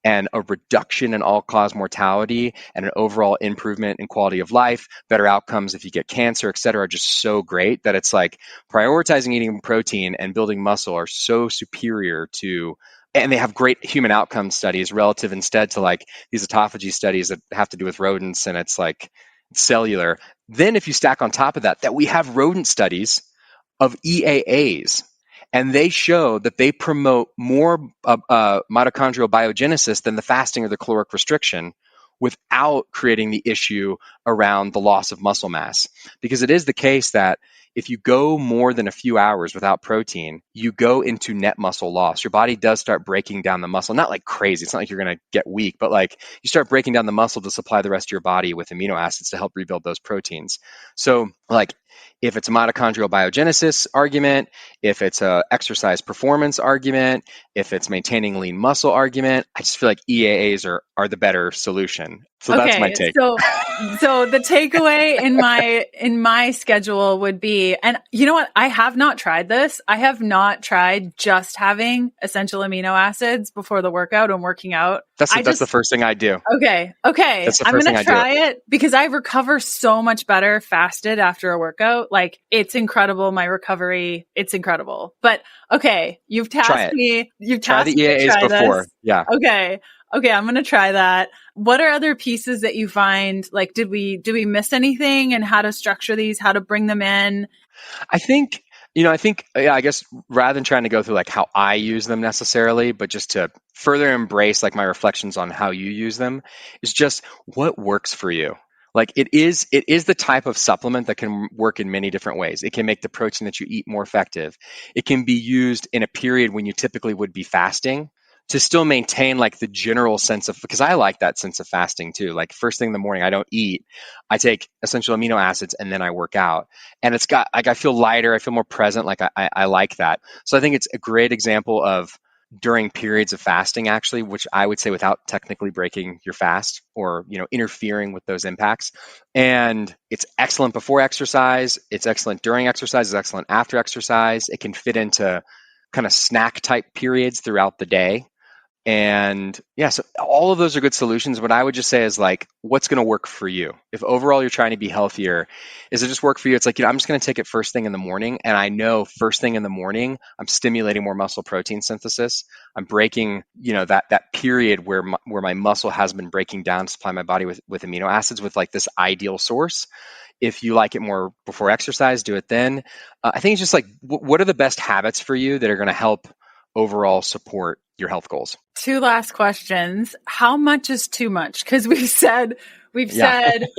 and a reduction in all-cause mortality and an overall improvement in quality of life, better outcomes if you get cancer, et cetera, are just so great that it's like prioritizing eating protein and building muscle are so superior to, and they have great human outcome studies relative instead to like these autophagy studies that have to do with rodents and it's like cellular. Then if you stack on top of that we have rodent studies of EAAs, and they show that they promote more mitochondrial biogenesis than the fasting or the caloric restriction without creating the issue around the loss of muscle mass. Because it is the case that if you go more than a few hours without protein, you go into net muscle loss. Your body does start breaking down the muscle, not like crazy. It's not like you're going to get weak, but like you start breaking down the muscle to supply the rest of your body with amino acids to help rebuild those proteins. So like if it's a mitochondrial biogenesis argument, if it's a exercise performance argument, if it's maintaining lean muscle argument, I just feel like EAAs are the better solution. So that's my take. So the takeaway in my schedule would be, and you know what? I have not tried this. I have not tried just having essential amino acids before the workout and working out. That's the first thing I do. Okay. I'm going to try it because I recover so much better fasted after a workout. Like it's incredible. My recovery, it's incredible. But okay, you've tasked me. You've tasked me to try before. This. Yeah. Okay, I'm going to try that. What are other pieces that you find, like, did we miss anything and how to structure these, how to bring them in? I think, I guess rather than trying to go through like how I use them necessarily, but just to further embrace like my reflections on how you use them is just what works for you. Like it is the type of supplement that can work in many different ways. It can make the protein that you eat more effective. It can be used in a period when you typically would be fasting to still maintain like the general sense of, because I like that sense of fasting too. Like first thing in the morning, I don't eat, I take essential amino acids and then I work out. And it's got, like, I feel lighter, I feel more present. Like I like that. So I think it's a great example of during periods of fasting actually, which I would say without technically breaking your fast or, interfering with those impacts. And it's excellent before exercise. It's excellent during exercise. It's excellent after exercise. It can fit into kind of snack type periods throughout the day. And yeah, so all of those are good solutions. What I would just say is like, what's going to work for you? If overall you're trying to be healthier, is it just work for you? It's like, I'm just going to take it first thing in the morning. And I know first thing in the morning, I'm stimulating more muscle protein synthesis. I'm breaking, that period where my muscle has been breaking down to supply my body with amino acids with like this ideal source. If you like it more before exercise, do it then. I think it's just like, what are the best habits for you that are going to help overall support your health goals. 2 last questions. How much is too much? Because we've said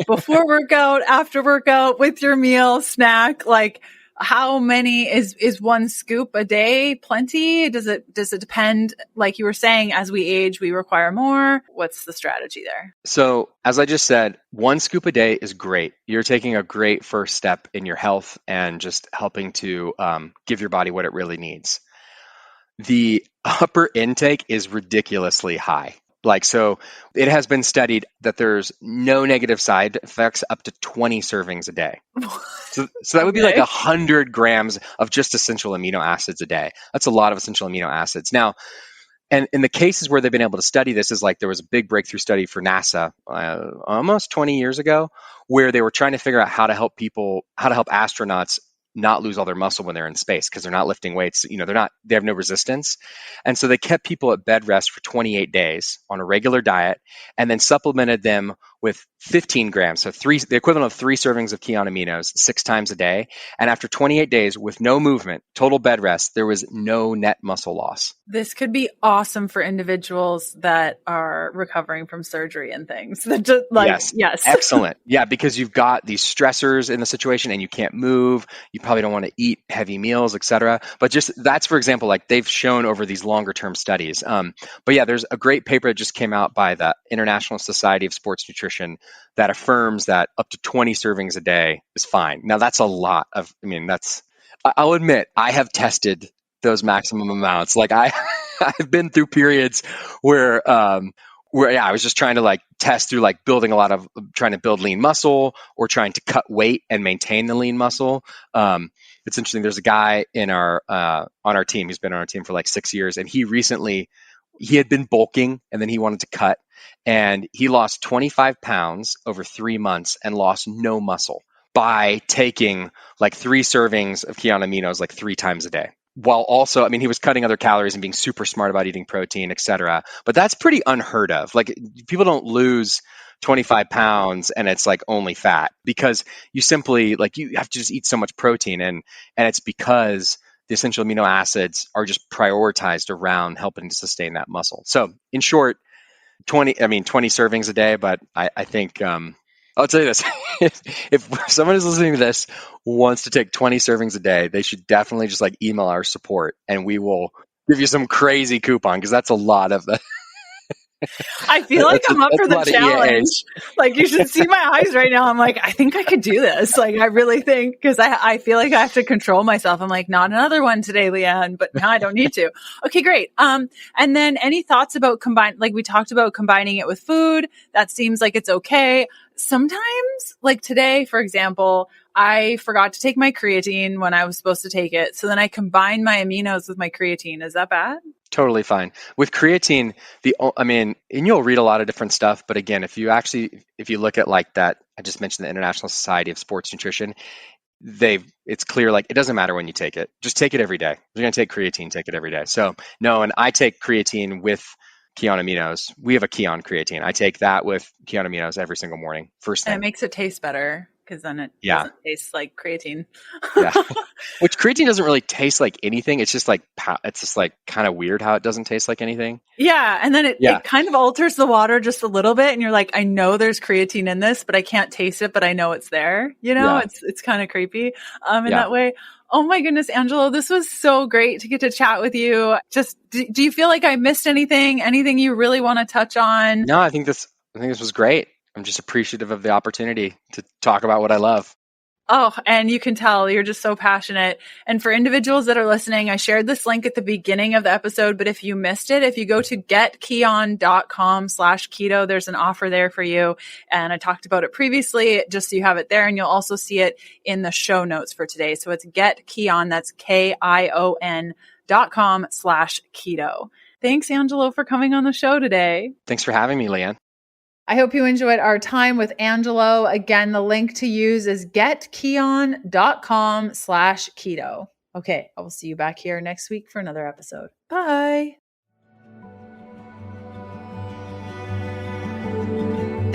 before workout, after workout, with your meal, snack, like how many is one scoop a day plenty? Does it depend? Like you were saying, as we age, we require more. What's the strategy there? So as I just said, 1 scoop a day is great. You're taking a great first step in your health and just helping to give your body what it really needs. The upper intake is ridiculously high. So it has been studied that there's no negative side effects up to 20 servings a day. So that would be like 100 grams of just essential amino acids a day. That's a lot of essential amino acids. Now, and in the cases where they've been able to study this is like there was a big breakthrough study for NASA almost 20 years ago where they were trying to figure out how to help astronauts not lose all their muscle when they're in space because they're not lifting weights. They have no resistance. And so they kept people at bed rest for 28 days on a regular diet and then supplemented them with 15 grams. So the equivalent of 3 servings of Keon aminos 6 times a day. And after 28 days with no movement, total bed rest, there was no net muscle loss. This could be awesome for individuals that are recovering from surgery and things. Yes. Excellent. Yeah, because you've got these stressors in the situation and you can't move. You probably don't want to eat heavy meals, etc. But just that's, for example, like they've shown over these longer term studies. But yeah, there's a great paper that just came out by the International Society of Sports Nutrition that affirms that up to 20 servings a day is fine. Now that's a lot of, I'll admit, I have tested those maximum amounts. Like I've been through periods where I was just trying to test through trying to build lean muscle or trying to cut weight and maintain the lean muscle. It's interesting. There's a guy on our team. He's been on our team for 6 years, and he had been bulking and then he wanted to cut, and he lost 25 pounds over 3 months and lost no muscle by taking 3 servings of Keon aminos 3 times a day. While also, he was cutting other calories and being super smart about eating protein, etc. But that's pretty unheard of. People don't lose 25 pounds and it's only fat because you simply you have to just eat so much protein, and it's because the essential amino acids are just prioritized around helping to sustain that muscle. So in short, 20 servings a day, but I think I'll tell you this. If someone is listening to this wants to take 20 servings a day, they should definitely just email our support and we will give you some crazy coupon because that's a lot of the. I feel like I'm up for the challenge. You should see my eyes right now. I'm I think I could do this. I really think, because I feel like I have to control myself. I'm not another one today, Leanne, but now I don't need to. Okay, great. And then any thoughts about we talked about combining it with food. That seems like it's okay. Sometimes, today, for example, I forgot to take my creatine when I was supposed to take it. So then I combined my aminos with my creatine. Is that bad? Totally fine. With creatine, and you'll read a lot of different stuff, but again, if you look at that, I just mentioned the International Society of Sports Nutrition, it's clear, it doesn't matter when you take it. Just take it every day. If you're going to take creatine, take it every day. So no, and I take creatine with Keon aminos. We have a Keon creatine. I take that with Keon aminos every single morning. First thing. And it makes it taste better because then it doesn't taste like creatine. Yeah. Which creatine doesn't really taste like anything. It's just kind of weird how it doesn't taste like anything. Yeah. And then it kind of alters the water just a little bit. And you're I know there's creatine in this, but I can't taste it, but I know it's there. It's kind of creepy that way. Oh my goodness, Angelo, this was so great to get to chat with you. Just, do you feel like I missed anything? Anything you really want to touch on? No, I think this was great. I'm just appreciative of the opportunity to talk about what I love. Oh, and you can tell you're just so passionate. And for individuals that are listening, I shared this link at the beginning of the episode, but if you missed it, if you go to getkeon.com/keto, there's an offer there for you. And I talked about it previously, just so you have it there. And you'll also see it in the show notes for today. So it's getkeon, that's KION.com/keto. Thanks, Angelo, for coming on the show today. Thanks for having me, Leanne. I hope you enjoyed our time with Angelo. Again, the link to use is getkeon.com/keto. Okay, I will see you back here next week for another episode. Bye.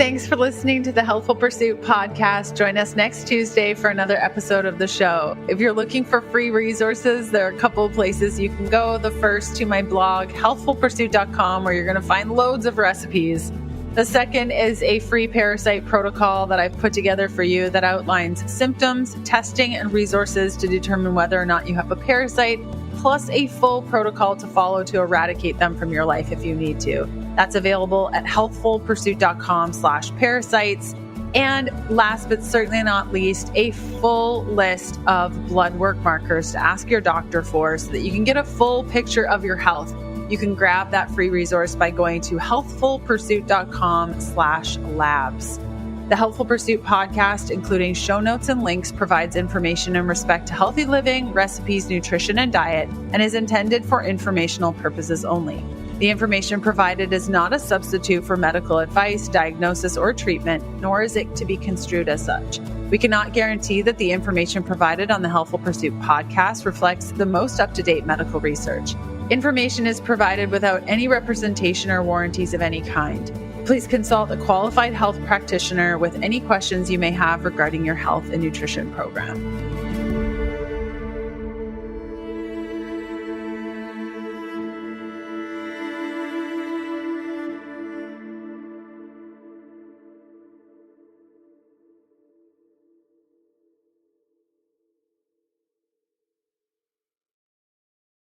Thanks for listening to the Healthful Pursuit Podcast. Join us next Tuesday for another episode of the show. If you're looking for free resources, there are a couple of places you can go. The first to my blog, healthfulpursuit.com, where you're going to find loads of recipes. The second is a free parasite protocol that I've put together for you that outlines symptoms, testing, and resources to determine whether or not you have a parasite, plus a full protocol to follow to eradicate them from your life if you need to. That's available at healthfulpursuit.com/parasites. And last but certainly not least, a full list of blood work markers to ask your doctor for so that you can get a full picture of your health. You can grab that free resource by going to healthfulpursuit.com/labs. The Healthful Pursuit Podcast, including show notes and links, provides information in respect to healthy living, recipes, nutrition, and diet, and is intended for informational purposes only. The information provided is not a substitute for medical advice, diagnosis, or treatment, nor is it to be construed as such. We cannot guarantee that the information provided on the Healthful Pursuit Podcast reflects the most up-to-date medical research. Information is provided without any representation or warranties of any kind. Please consult a qualified health practitioner with any questions you may have regarding your health and nutrition program.